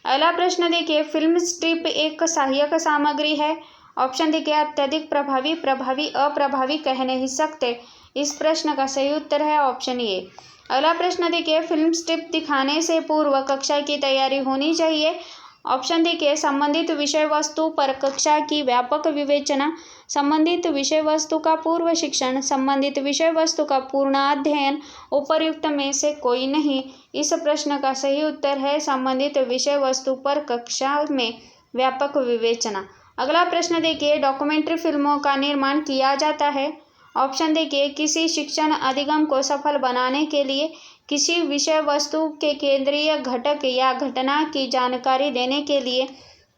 अगला प्रश्न देखिए, फिल्म स्ट्रिप एक सहायक सामग्री है। ऑप्शन देखिए, अत्यधिक प्रभावी, प्रभावी, अप्रभावी, कह नहीं सकते। इस प्रश्न का सही उत्तर है ऑप्शन ए। अगला प्रश्न देखिए, फिल्म स्ट्रिप दिखाने से पूर्व कक्षा की तैयारी होनी चाहिए। ऑप्शन देखिए, संबंधित विषय वस्तु पर कक्षा की व्यापक विवेचना, संबंधित विषय वस्तु का पूर्व शिक्षण, संबंधित विषय वस्तु का पूर्ण अध्ययन, उपर्युक्त में से कोई नहीं। इस प्रश्न का सही उत्तर है संबंधित विषय वस्तु पर कक्षा में व्यापक विवेचना। अगला प्रश्न देखिए, डॉक्यूमेंट्री फिल्मों का निर्माण किया जाता है। ऑप्शन देखिए, किसी शिक्षण अधिगम को सफल बनाने के लिए, किसी विषय वस्तु के केंद्रीय घटक या घटना की जानकारी देने के लिए,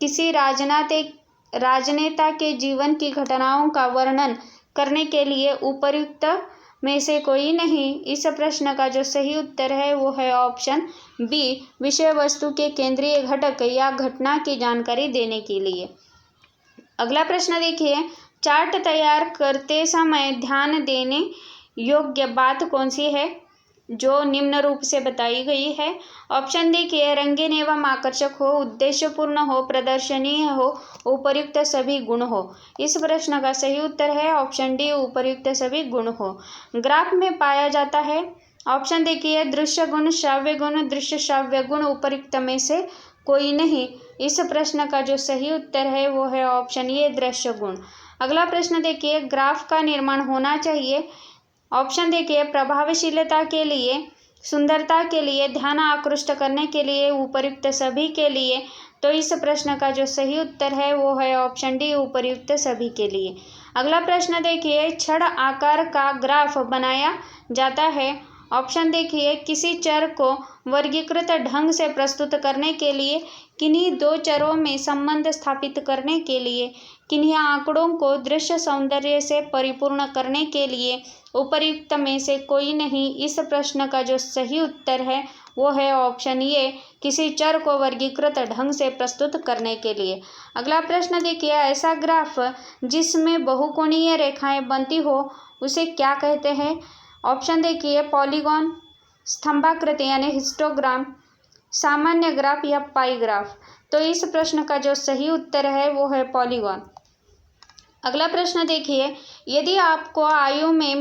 किसी राजनेता के जीवन की घटनाओं का वर्णन करने के लिए, उपर्युक्त में से कोई नहीं। इस प्रश्न का जो सही उत्तर है वो है ऑप्शन बी, विषय वस्तु के केंद्रीय घटक या घटना की जानकारी देने के लिए। अगला प्रश्न देखिए, चार्ट तैयार करते समय ध्यान देने योग्य बात कौन सी है, जो निम्न रूप से बताई गई है। ऑप्शन देखिए, रंगीन एवं आकर्षक हो, उद्देश्यपूर्ण हो, प्रदर्शनीय हो, उपर्युक्त सभी गुण हो। इस प्रश्न का सही उत्तर है ऑप्शन डी, उपर्युक्त सभी गुण हो। ग्राफ में पाया जाता है। ऑप्शन देखिए, दृश्य गुण, श्राव्य गुण, दृश्य श्राव्य गुण, उपर्युक्त में से कोई नहीं। इस प्रश्न का जो सही उत्तर है वो है ऑप्शन ए, दृश्य गुण। अगला प्रश्न देखिए, ग्राफ का निर्माण होना चाहिए। ऑप्शन देखिए, प्रभावशीलता के लिए, सुंदरता के लिए, ध्यान आकृष्ट करने के लिए, उपर्युक्त सभी के लिए। तो इस प्रश्न का जो सही उत्तर है वो है ऑप्शन डी, उपर्युक्त सभी के लिए। अगला प्रश्न देखिए, छड़ आकार का ग्राफ बनाया जाता है। ऑप्शन देखिए, किसी चर को वर्गीकृत ढंग से प्रस्तुत करने के लिए, किन्हीं दो चरों में संबंध स्थापित करने के लिए, किन्हीं आंकड़ों को दृश्य सौंदर्य से परिपूर्ण करने के लिए, उपर्युक्त में से कोई नहीं। इस प्रश्न का जो सही उत्तर है वो है ऑप्शन ए, किसी चर को वर्गीकृत ढंग से प्रस्तुत करने के लिए। अगला प्रश्न देखिए, ऐसा ग्राफ जिसमें बहुकोणीय रेखाएं बनती हो उसे क्या कहते हैं। ऑप्शन देखिए, पॉलीगॉन, स्तंभाकृति यानी हिस्टोग्राम, सामान्य ग्राफ या पाई ग्राफ। तो इस प्रश्न का जो सही उत्तर है वो है पॉलीगॉन। अगला प्रश्न देखिए, यदि आपको आयु में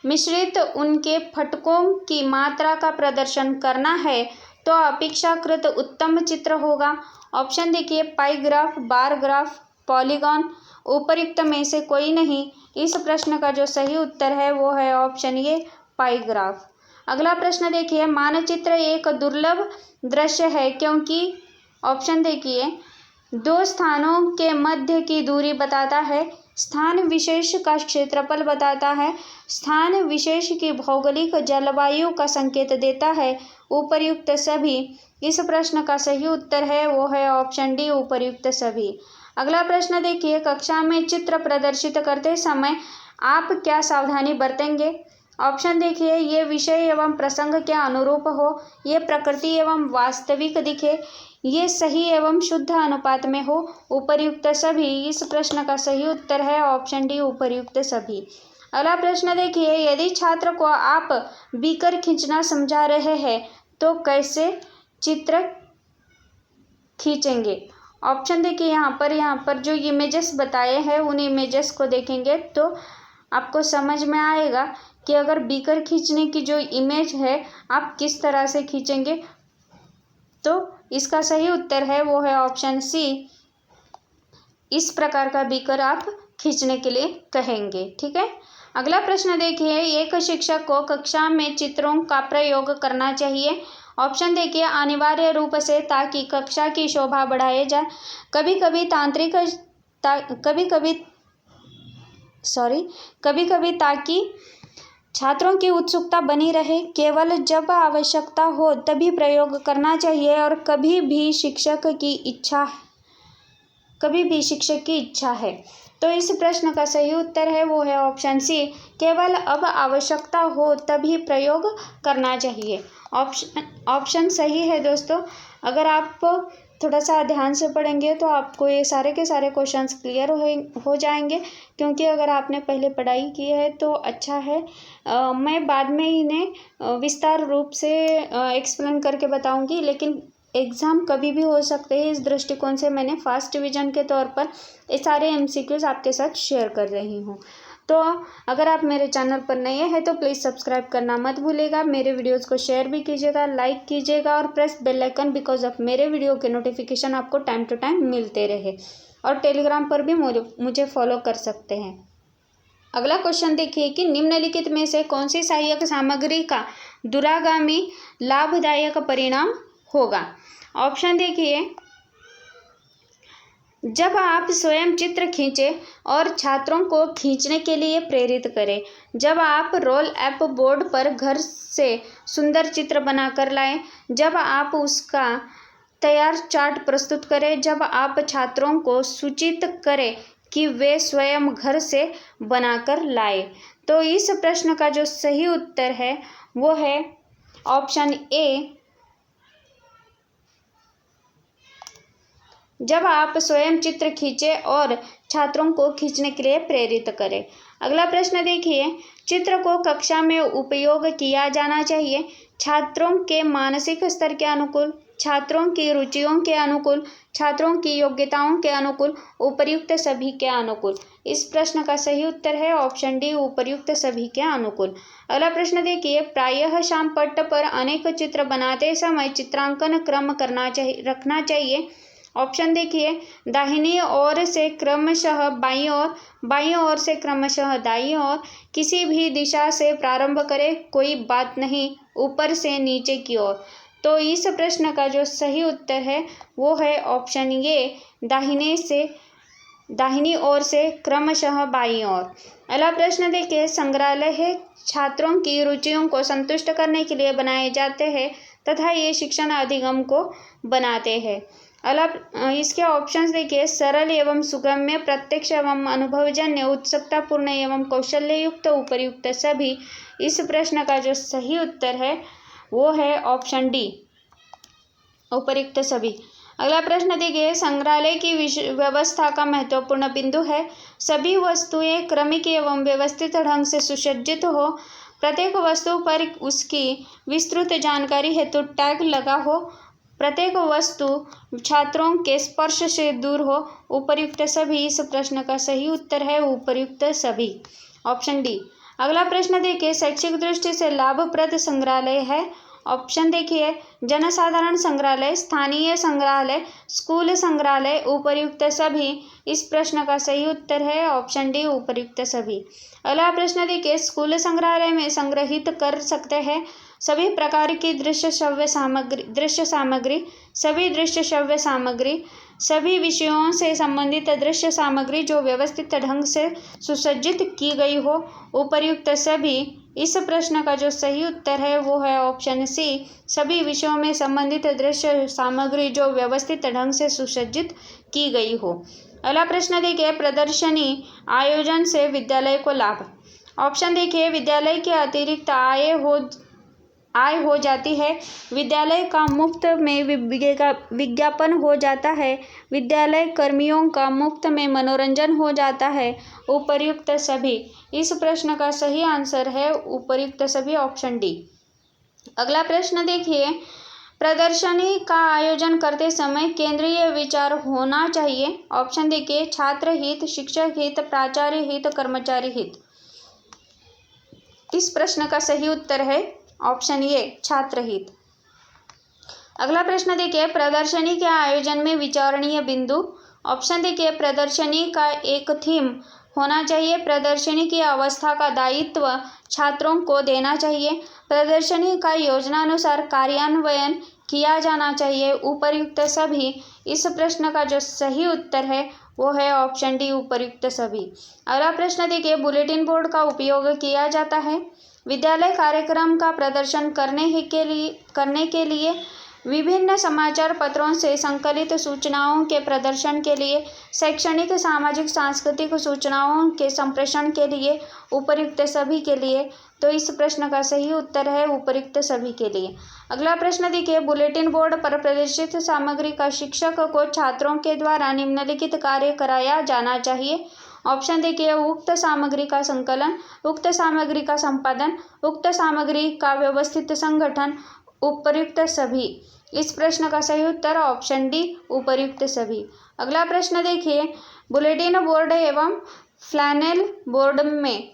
मिश्रित उनके फटकों की मात्रा का प्रदर्शन करना है तो अपेक्षाकृत उत्तम चित्र होगा। ऑप्शन देखिए, पाई ग्राफ, बार ग्राफ, पॉलीगॉन, उपर्युक्त में से कोई नहीं। इस प्रश्न का जो सही उत्तर है वो है ऑप्शन ए, पाई ग्राफ। अगला प्रश्न देखिए, मानचित्र एक दुर्लभ दृश्य है क्योंकि ऑप्शन देखिए, दो स्थानों के मध्य की दूरी बताता है, स्थान विशेष का क्षेत्रफल बताता है, स्थान विशेष की भौगोलिक जलवायु का संकेत देता है, उपर्युक्त सभी। इस प्रश्न का सही उत्तर है वो है ऑप्शन डी, उपर्युक्त सभी। अगला प्रश्न देखिए, कक्षा में चित्र प्रदर्शित करते समय आप क्या सावधानी बरतेंगे। ऑप्शन देखिए, ये विषय एवं प्रसंग के अनुरूप हो, ये प्रकृति एवं वास्तविक दिखे, ये सही एवं शुद्ध अनुपात में हो, उपर्युक्त सभी। इस प्रश्न का सही उत्तर है ऑप्शन डी, उपर्युक्त सभी। अगला प्रश्न देखिए, यदि छात्र को आप बीकर खींचना समझा रहे हैं तो कैसे चित्र खींचेंगे। ऑप्शन देखिए, यहाँ पर जो इमेजेस बताए हैं उन इमेजेस को देखेंगे तो आपको समझ में आएगा कि अगर बीकर खींचने की जो इमेज है आप किस तरह से खींचेंगे। तो इसका सही उत्तर है वो है ऑप्शन सी, इस प्रकार का बीकर आप खींचने के लिए कहेंगे। ठीक है। अगला प्रश्न देखिए, एक शिक्षक को कक्षा में चित्रों का प्रयोग करना चाहिए। ऑप्शन देखिए, अनिवार्य रूप से ताकि कक्षा की शोभा बढ़ाई जाए, कभी कभी ताकि छात्रों की उत्सुकता बनी रहे, केवल जब आवश्यकता हो तभी प्रयोग करना चाहिए और कभी भी शिक्षक की इच्छा है। तो इस प्रश्न का सही उत्तर है वो है ऑप्शन सी, केवल अब आवश्यकता हो तभी प्रयोग करना चाहिए। ऑप्शन सही है दोस्तों। अगर आप थोड़ा सा ध्यान से पढ़ेंगे तो आपको ये सारे के सारे क्वेश्चंस क्लियर हो जाएंगे, क्योंकि अगर आपने पहले पढ़ाई की है तो अच्छा है। मैं बाद में इन्हें विस्तार रूप से एक्सप्लेन करके बताऊंगी, लेकिन एग्ज़ाम कभी भी हो सकते हैं, इस दृष्टिकोण से मैंने फर्स्ट डिवीज़न के तौर पर ये सारे MCQs आपके साथ शेयर कर रही हूँ। तो अगर आप मेरे चैनल पर नए हैं तो प्लीज़ सब्सक्राइब करना मत भूलिएगा। मेरे वीडियोज़ को शेयर भी कीजिएगा, लाइक कीजिएगा और press bell icon because of मेरे वीडियो के नोटिफिकेशन आपको टाइम टू टाइम मिलते रहे। और टेलीग्राम पर भी मुझे फॉलो कर सकते हैं। अगला क्वेश्चन देखिए कि निम्नलिखित में से कौन सी सहायक सामग्री का दूरगामी लाभदायक परिणाम होगा। ऑप्शन देखिए, जब आप स्वयं चित्र खींचें और छात्रों को खींचने के लिए प्रेरित करें, जब आप रोल ऐप बोर्ड पर घर से सुंदर चित्र बनाकर लाएं, जब आप उसका तैयार चार्ट प्रस्तुत करें, जब आप छात्रों को सूचित करें कि वे स्वयं घर से बनाकर लाए। तो इस प्रश्न का जो सही उत्तर है वो है ऑप्शन ए, जब आप स्वयं चित्र खींचें और छात्रों को खींचने के लिए प्रेरित करें। अगला प्रश्न देखिए, चित्र को कक्षा में उपयोग किया जाना चाहिए छात्रों के मानसिक स्तर के अनुकूल, छात्रों की रुचियों के अनुकूल, छात्रों की योग्यताओं के अनुकूल, उपर्युक्त सभी के अनुकूल। इस प्रश्न का सही उत्तर है ऑप्शन डी, उपर्युक्त सभी के अनुकूल। अगला प्रश्न देखिए, प्रायः श्यामपट्ट पर अनेक चित्र बनाते समय चित्रांकन क्रम रखना चाहिए। ऑप्शन देखिए, दाहिनी ओर से क्रमशः बाईं ओर, बाईं ओर से क्रमशः दाईं ओर, किसी भी दिशा से प्रारंभ करें, कोई बात नहीं, ऊपर से नीचे की ओर। तो इस प्रश्न का जो सही उत्तर है वो है ऑप्शन ए, दाहिनी ओर से क्रमशः बाईं ओर। अगला प्रश्न देखिए, संग्रहालय छात्रों की रुचियों को संतुष्ट करने के लिए बनाए जाते हैं तथा ये शिक्षण अधिगम को बनाते हैं। इसके ऑप्शंस देखिए, सरल एवं सुगम्य, प्रत्यक्ष एवं अनुभवजन्य, उत्सुकतापूर्ण एवं कौशल्ययुक्त, उपर्युक्त सभी। इस प्रश्न का जो सही उत्तर है वो है ऑप्शन डी, उपर्युक्त सभी। अगला प्रश्न देखिए, संग्रहालय की व्यवस्था का महत्वपूर्ण बिंदु है सभी वस्तुएं क्रमिक एवं व्यवस्थित ढंग से सुसज्जित हो, प्रत्येक वस्तु पर उसकी विस्तृत जानकारी हेतु टैग लगा हो, प्रत्येक वस्तु छात्रों के स्पर्श से दूर हो, उपर्युक्त सभी। इस प्रश्न का सही उत्तर है उपर्युक्त सभी, ऑप्शन डी। अगला प्रश्न देखिए, शैक्षिक दृष्टि से लाभप्रद संग्रहालय है। ऑप्शन देखिए, जनसाधारण संग्रहालय, स्थानीय संग्रहालय, स्कूल संग्रहालय, उपर्युक्त सभी। इस प्रश्न का सही उत्तर है ऑप्शन डी, उपर्युक्त सभी। अगला प्रश्न देखिए, स्कूल संग्रहालय में संग्रहित कर सकते हैं सभी प्रकार की दृश्य श्रव्य सामग्री, सभी दृश्य श्रव्य सामग्री, सभी विषयों से संबंधित दृश्य सामग्री जो व्यवस्थित ढंग से सुसज्जित की गई हो, उपर्युक्त सभी। इस प्रश्न का जो सही उत्तर है वो है ऑप्शन सी, सभी विषयों में संबंधित दृश्य सामग्री जो व्यवस्थित ढंग से सुसज्जित की गई हो। अगला प्रश्न देखिए, प्रदर्शनी आयोजन से विद्यालय को लाभ। ऑप्शन देखिए, विद्यालय के अतिरिक्त आय हो जाती है, विद्यालय का मुफ्त में विज्ञापन हो जाता है, विद्यालय कर्मियों का मुफ्त में मनोरंजन हो जाता है, उपर्युक्त सभी। इस प्रश्न का सही आंसर है उपर्युक्त सभी, ऑप्शन डी। अगला प्रश्न देखिए, प्रदर्शनी का आयोजन करते समय केंद्रीय विचार होना चाहिए। ऑप्शन देखिए, छात्र हित, शिक्षक हित, प्राचार्य हित, कर्मचारी हित। इस प्रश्न का सही उत्तर है ऑप्शन ए, छात्र हित। अगला प्रश्न देखिए, प्रदर्शनी के आयोजन में विचारणीय बिंदु। ऑप्शन देखिए, प्रदर्शनी का एक थीम होना चाहिए, प्रदर्शनी की अवस्था का दायित्व छात्रों को देना चाहिए, प्रदर्शनी का योजनानुसार कार्यान्वयन किया जाना चाहिए, उपर्युक्त सभी। इस प्रश्न का जो सही उत्तर है वो है ऑप्शन डी, उपर्युक्त सभी। अगला प्रश्न देखिए, बुलेटिन बोर्ड का उपयोग किया जाता है विद्यालय कार्यक्रम का प्रदर्शन करने के लिए, विभिन्न समाचार पत्रों से संकलित सूचनाओं के प्रदर्शन के लिए, शैक्षणिक, सामाजिक, सांस्कृतिक सूचनाओं के संप्रेषण के लिए, उपर्युक्त सभी के लिए। तो इस प्रश्न का सही उत्तर है उपर्युक्त सभी के लिए। अगला प्रश्न देखिए, बुलेटिन बोर्ड पर प्रदर्शित सामग्री का शिक्षक को छात्रों के द्वारा निम्नलिखित कार्य कराया जाना चाहिए। ऑप्शन देखिए, उक्त सामग्री का संकलन, उक्त सामग्री का संपादन, उक्त सामग्री का व्यवस्थित संगठन, उपर्युक्त सभी। इस प्रश्न का सही उत्तर ऑप्शन डी, उपर्युक्त सभी। अगला प्रश्न देखिए, बुलेटिन बोर्ड एवं फ्लैनेल बोर्ड में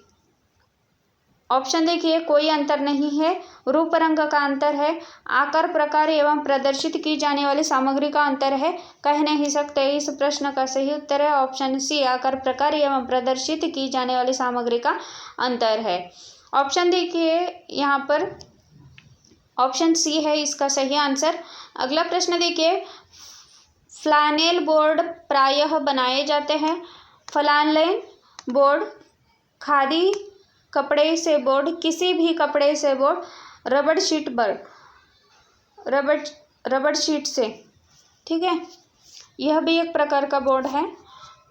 ऑप्शन देखिए कोई अंतर नहीं है, रूप रंग का अंतर है, आकार प्रकार एवं प्रदर्शित की जाने वाली सामग्री का अंतर है, कह नहीं सकते। इस प्रश्न का सही उत्तर है ऑप्शन सी, आकार प्रकार एवं प्रदर्शित की जाने वाली सामग्री का अंतर है। ऑप्शन देखिए यहाँ पर ऑप्शन सी है इसका सही आंसर। अगला प्रश्न देखिए, फ्लैनेल बोर्ड प्रायः बनाए जाते हैं। फ्लैनेल बोर्ड, खादी कपड़े से बोर्ड, किसी भी कपड़े से बोर्ड, रबड़ शीट से, ठीक है, यह भी एक प्रकार का बोर्ड है।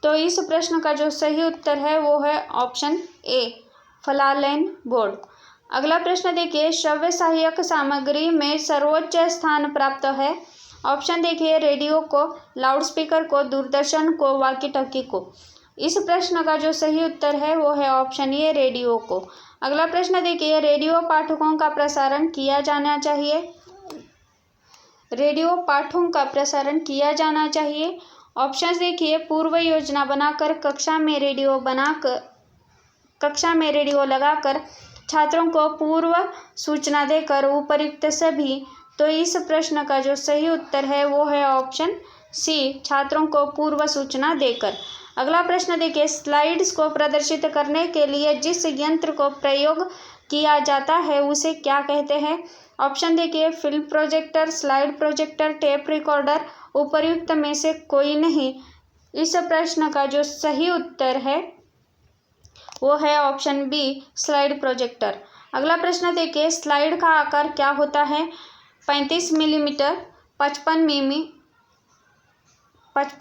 तो इस प्रश्न का जो सही उत्तर है वो है ऑप्शन ए, फ्लैनेल बोर्ड। अगला प्रश्न देखिए, श्रव्य सहायक सामग्री में सर्वोच्च स्थान प्राप्त है। ऑप्शन देखिए, रेडियो को, लाउडस्पीकर को, दूरदर्शन को, वॉकी टॉकी को। इस प्रश्न का जो सही उत्तर है वो है ऑप्शन ए, रेडियो को। अगला प्रश्न देखिए, रेडियो पाठकों का प्रसारण किया जाना चाहिए। रेडियो पाठों का प्रसारण किया जाना चाहिए। ऑप्शन देखिए, पूर्व योजना बनाकर कक्षा में रेडियो लगाकर छात्रों को पूर्व सूचना देकर, उपर्युक्त सभी। तो इस प्रश्न का जो सही उत्तर है वो है ऑप्शन सी, छात्रों को पूर्व सूचना देकर। अगला प्रश्न देखिए, स्लाइड्स को प्रदर्शित करने के लिए जिस यंत्र को प्रयोग किया जाता है उसे क्या कहते हैं। ऑप्शन देखिए, film projector, slide projector, tape recorder, उपर्युक्त में से कोई नहीं। इस प्रश्न का जो सही उत्तर है वो है ऑप्शन बी, स्लाइड प्रोजेक्टर। अगला प्रश्न देखिए, स्लाइड का आकार क्या होता है। 35 मिलीमीटर, 55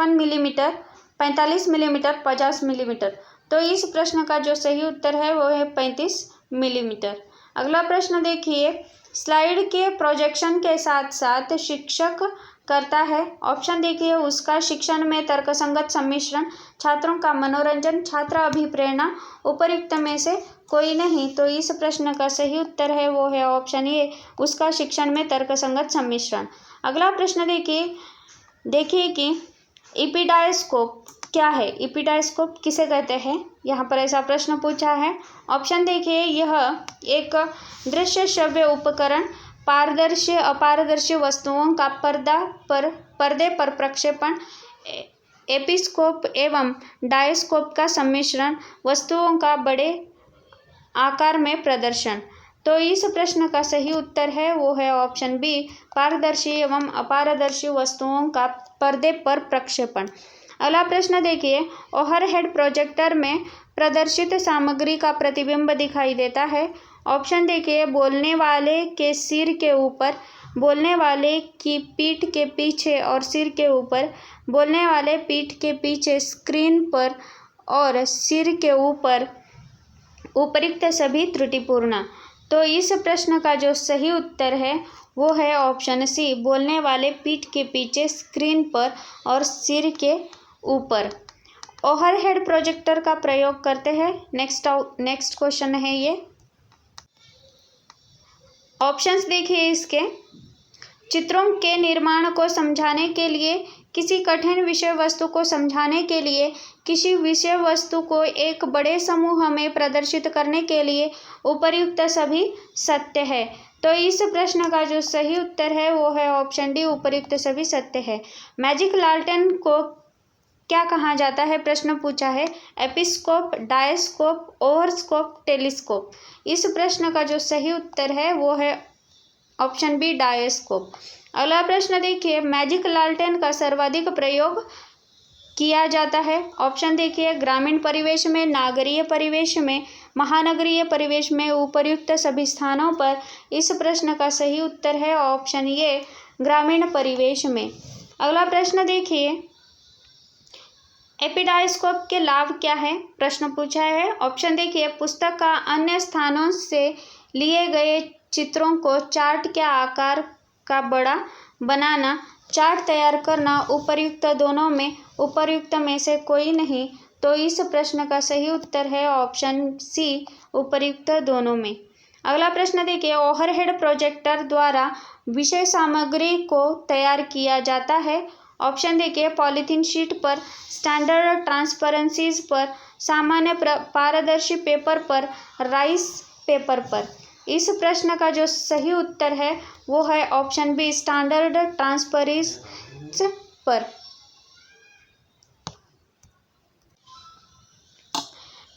मिलीमीटर, 45 मिलीमीटर, 50 मिलीमीटर। तो इस प्रश्न का जो सही उत्तर है वो है 35 मिलीमीटर। अगला प्रश्न देखिए, स्लाइड के प्रोजेक्शन के साथ साथ शिक्षक करता है। ऑप्शन देखिए, उसका शिक्षण में तर्कसंगत सम्मिश्रण, छात्रों का मनोरंजन, छात्र अभिप्रेरणा, उपर्युक्त में से कोई नहीं। तो इस प्रश्न का सही उत्तर है वो है ऑप्शन ए, उसका शिक्षण में तर्कसंगत सम्मिश्रण। अगला प्रश्न देखिए कि इपिडायस्कोप क्या है। इपिडायस्कोप किसे कहते हैं, यहाँ पर ऐसा प्रश्न पूछा है। ऑप्शन देखिए, यह एक दृश्य श्रव्य उपकरण पारदर्शी अपारदर्शी वस्तुओं का पर्दे पर प्रक्षेपण, एपिस्कोप एवं डायस्कोप का सम्मिश्रण, वस्तुओं का बड़े आकार में प्रदर्शन। तो इस प्रश्न का सही उत्तर है वो है ऑप्शन बी, पारदर्शी एवं अपारदर्शी वस्तुओं का पर्दे पर प्रक्षेपण। अगला प्रश्न देखिए, ओवरहेड प्रोजेक्टर में प्रदर्शित सामग्री का प्रतिबिंब दिखाई देता है। ऑप्शन देखिए, बोलने वाले के सिर के ऊपर, बोलने वाले की पीठ के पीछे और सिर के ऊपर, बोलने वाले पीठ के पीछे, स्क्रीन पर और सिर के ऊपर, उपर्युक्त सभी त्रुटिपूर्ण। तो इस प्रश्न का जो सही उत्तर है वो है ऑप्शन सी, बोलने वाले पीठ के पीछे, स्क्रीन पर और सिर के ऊपर। ओवरहेड प्रोजेक्टर का प्रयोग करते हैं। नेक्स्ट क्वेश्चन है ये। ऑप्शंस देखिए इसके, चित्रों के निर्माण को समझाने के लिए, किसी कठिन विषय वस्तु को समझाने के लिए, किसी विषय वस्तु को एक बड़े समूह में प्रदर्शित करने के लिए, उपर्युक्त सभी सत्य है। तो इस प्रश्न का जो सही उत्तर है वो है ऑप्शन डी, उपर्युक्त सभी सत्य है। मैजिक लालटेन को क्या कहा जाता है, प्रश्न पूछा है। एपिस्कोप, डायस्कोप, ओवरस्कोप, टेलीस्कोप। इस प्रश्न का जो सही उत्तर है वो है ऑप्शन बी, डायस्कोप। अगला प्रश्न देखिए, मैजिक लालटेन का सर्वाधिक प्रयोग किया जाता है। ऑप्शन देखिए, ग्रामीण परिवेश में, नागरीय परिवेश में, महानगरीय परिवेश में, उपर्युक्त सभी स्थानों पर। इस प्रश्न का सही उत्तर है ऑप्शन ए, ग्रामीण परिवेश में। अगला प्रश्न देखिए, एपिडायस्कोप के लाभ क्या है, प्रश्न पूछा है। ऑप्शन देखिए, पुस्तक का अन्य स्थानों से लिए गए चित्रों को चार्ट के आकार का बड़ा बनाना, चार्ट तैयार करना, उपर्युक्त दोनों में, उपर्युक्त में से कोई नहीं। तो इस प्रश्न का सही उत्तर है ऑप्शन सी, उपर्युक्त दोनों में। अगला प्रश्न देखिए, ओवरहेड प्रोजेक्टर द्वारा विषय सामग्री को तैयार किया जाता है। ऑप्शन देखिए, पॉलीथीन शीट पर, स्टैंडर्ड ट्रांसपेरेंसीज पर, सामान्य पारदर्शी पेपर पर, राइस पेपर पर। इस प्रश्न का जो सही उत्तर है वो है ऑप्शन बी, स्टैंडर्ड ट्रांसपेरेंसी पर।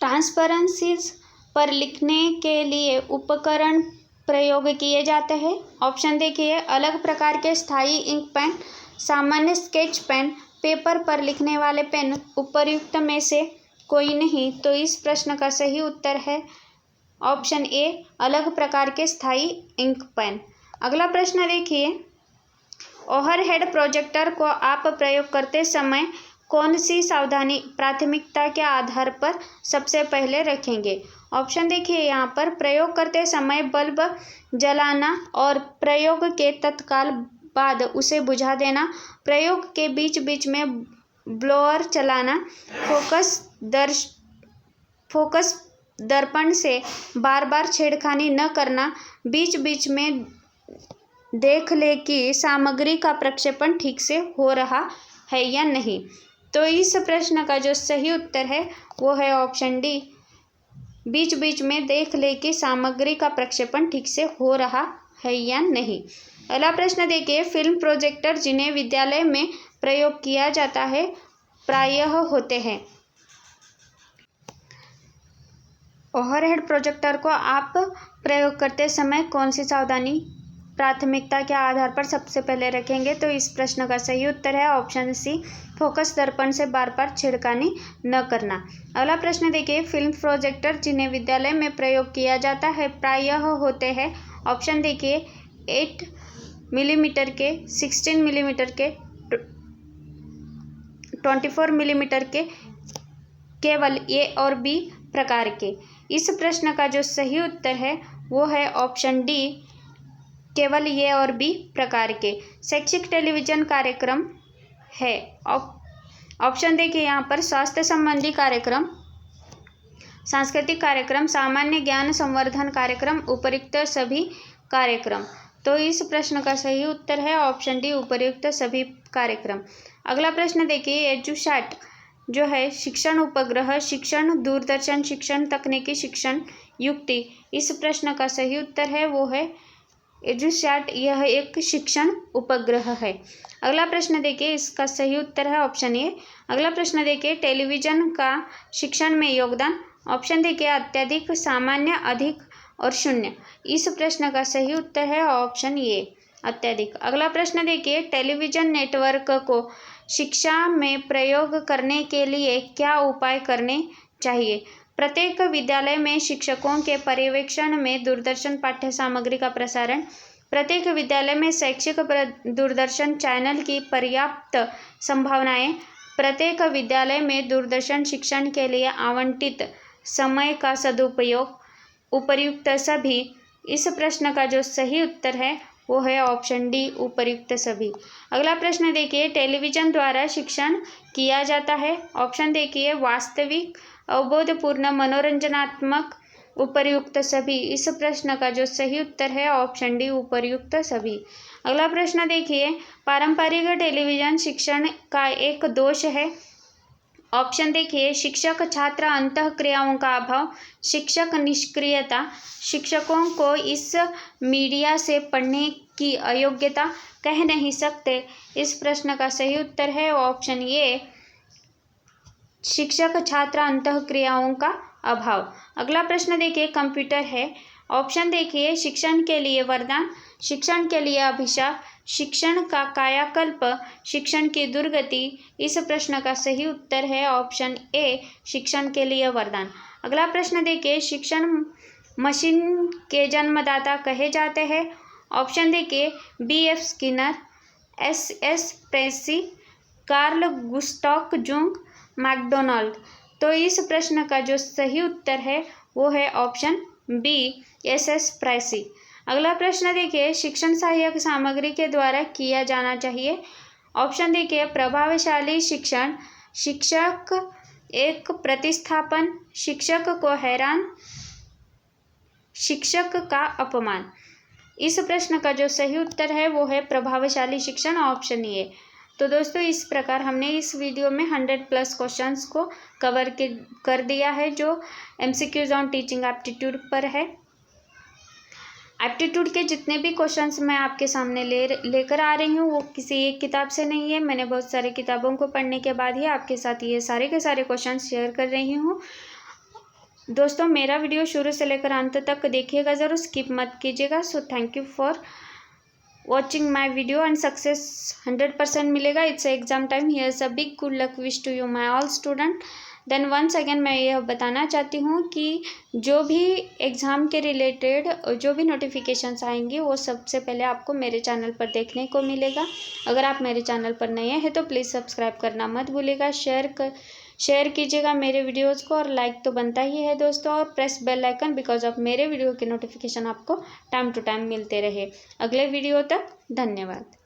ट्रांसपेरेंसीज पर लिखने के लिए उपकरण प्रयोग किए जाते हैं। ऑप्शन देखिए, अलग प्रकार के स्थायी इंक पेन, सामान्य स्केच पेन, पेपर पर लिखने वाले पेन, उपर्युक्त में से कोई नहीं। तो इस प्रश्न का सही उत्तर है ऑप्शन ए, अलग प्रकार के स्थायी इंक पेन। अगला प्रश्न देखिए, ओवरहेड प्रोजेक्टर को आप प्रयोग करते समय कौन सी सावधानी प्राथमिकता के आधार पर सबसे पहले रखेंगे? ऑप्शन देखिए यहाँ पर, प्रयोग करते समय बल्ब जलाना और प्रयोग के तत्काल बाद उसे बुझा देना, प्रयोग के बीच बीच में ब्लोअर चलाना, फोकस दर्पण से बार बार छेड़खानी न करना, बीच बीच में देख ले कि सामग्री का प्रक्षेपण ठीक से हो रहा है या नहीं। तो इस प्रश्न का जो सही उत्तर है वो है ऑप्शन डी, बीच बीच में देख ले कि सामग्री का प्रक्षेपण ठीक से हो रहा है या नहीं। अगला प्रश्न देखिए, फिल्म प्रोजेक्टर जिन्हें विद्यालय में प्रयोग किया जाता है प्रायः होते हैं। ओवरहेड प्रोजेक्टर को आप प्रयोग करते समय कौन सी सावधानी प्राथमिकता के आधार पर सबसे पहले रखेंगे? तो इस प्रश्न का सही उत्तर है ऑप्शन सी, फोकस दर्पण से बार बार छेड़खानी न करना। अगला प्रश्न देखिए, फिल्म प्रोजेक्टर जिन्हें विद्यालय में प्रयोग किया जाता है प्रायः होते हैं। ऑप्शन देखिए, 8 मिलीमीटर के, 16 मिलीमीटर के, 24 मिलीमीटर के, केवल ए और बी प्रकार के। इस प्रश्न का जो सही उत्तर है वो है ऑप्शन डी, केवल ए और बी प्रकार के। शैक्षिक टेलीविजन कार्यक्रम है। ऑप्शन देखिए यहाँ पर, स्वास्थ्य संबंधी कार्यक्रम, सांस्कृतिक कार्यक्रम, सामान्य ज्ञान संवर्धन कार्यक्रम, उपर्युक्त सभी कार्यक्रम। तो इस प्रश्न का सही उत्तर है ऑप्शन डी, उपर्युक्त सभी कार्यक्रम। अगला प्रश्न देखिए, एजुसैट जो है शिक्षण उपग्रह, शिक्षण दूरदर्शन, शिक्षण तकनीकी, शिक्षण युक्ति। इस प्रश्न का सही उत्तर है वो है एजुसैट, यह एक शिक्षण उपग्रह है। अगला प्रश्न देखिए, इसका सही उत्तर है ऑप्शन ए। अगला प्रश्न देखिए, टेलीविजन का शिक्षण में योगदान। ऑप्शन देखिए, अत्यधिक, सामान्य, अधिक और शून्य। इस प्रश्न का सही उत्तर है ऑप्शन ए, अत्यधिक। अगला प्रश्न देखिए, टेलीविजन नेटवर्क को शिक्षा में प्रयोग करने के लिए क्या उपाय करने चाहिए? प्रत्येक विद्यालय में शिक्षकों के पर्यवेक्षण में दूरदर्शन पाठ्य सामग्री का प्रसारण, प्रत्येक विद्यालय में शैक्षिक दूरदर्शन चैनल की पर्याप्त संभावनाएं, प्रत्येक विद्यालय में दूरदर्शन शिक्षण के लिए आवंटित समय का सदुपयोग, उपर्युक्त सभी। इस प्रश्न का जो सही उत्तर है वो है ऑप्शन डी, उपर्युक्त सभी। अगला प्रश्न देखिए, टेलीविजन द्वारा शिक्षण किया जाता है। ऑप्शन देखिए, वास्तविक, अवबोधपूर्ण, मनोरंजनात्मक, उपर्युक्त सभी। इस प्रश्न का जो सही उत्तर है ऑप्शन डी, उपर्युक्त सभी। अगला प्रश्न देखिए, पारंपरिक टेलीविजन शिक्षण का एक दोष है। ऑप्शन देखिए, शिक्षक छात्र अंतःक्रियाओं का अभाव, शिक्षक निष्क्रियता, शिक्षकों को इस मीडिया से पढ़ने की अयोग्यता, कह नहीं सकते। इस प्रश्न का सही उत्तर है ऑप्शन ए, शिक्षक छात्र अंतःक्रियाओं का अभाव। अगला प्रश्न देखिए, कंप्यूटर है। ऑप्शन देखिए, शिक्षण के लिए वरदान, शिक्षण के लिए अभिशाप, शिक्षण का कायाकल्प, शिक्षण की दुर्गति। इस प्रश्न का सही उत्तर है ऑप्शन ए, शिक्षण के लिए वरदान। अगला प्रश्न देखिए, शिक्षण मशीन के जन्मदाता कहे जाते हैं। ऑप्शन देखिए, B.F. Skinner, S.S. Pressey, Carl Gustav Jung, McDonald. तो इस प्रश्न का जो सही उत्तर है वो है ऑप्शन बी, S.S. प्रेसी। अगला प्रश्न देखिए, शिक्षण सहायक सामग्री के द्वारा किया जाना चाहिए। ऑप्शन देखिए, प्रभावशाली शिक्षण, शिक्षक एक प्रतिस्थापन, शिक्षक को हैरान, शिक्षक का अपमान। इस प्रश्न का जो सही उत्तर है वो है प्रभावशाली शिक्षण, ऑप्शन ए। तो दोस्तों इस प्रकार हमने इस वीडियो में 100+ क्वेश्चंस को कवर कर दिया है जो MCQs ऑन टीचिंग एप्टीट्यूड पर है। एप्टीट्यूड के जितने भी क्वेश्चंस मैं आपके सामने लेकर आ रही हूँ वो किसी एक किताब से नहीं है। मैंने बहुत सारे किताबों को पढ़ने के बाद ही आपके साथ ये सारे के सारे क्वेश्चंस शेयर कर रही हूँ। दोस्तों मेरा वीडियो शुरू से लेकर अंत तक देखिएगा ज़रूर, स्किप मत कीजिएगा। So thank you for watching my video and success 100% मिलेगा। It's exam time, here's a big good luck wish to you my all student. Then once again मैं यह बताना चाहती हूँ कि जो भी एग्ज़ाम के रिलेटेड जो भी नोटिफिकेशंस आएंगी वो सबसे पहले आपको मेरे चैनल पर देखने को मिलेगा। अगर आप मेरे चैनल पर नए हैं तो प्लीज़ सब्सक्राइब करना मत भूलिएगा, शेयर कीजिएगा मेरे वीडियोज़ को, और लाइक तो बनता ही है दोस्तों, और press bell icon because of मेरे वीडियो के नोटिफिकेशन आपको टाइम टू टाइम मिलते रहे। अगले वीडियो तक धन्यवाद।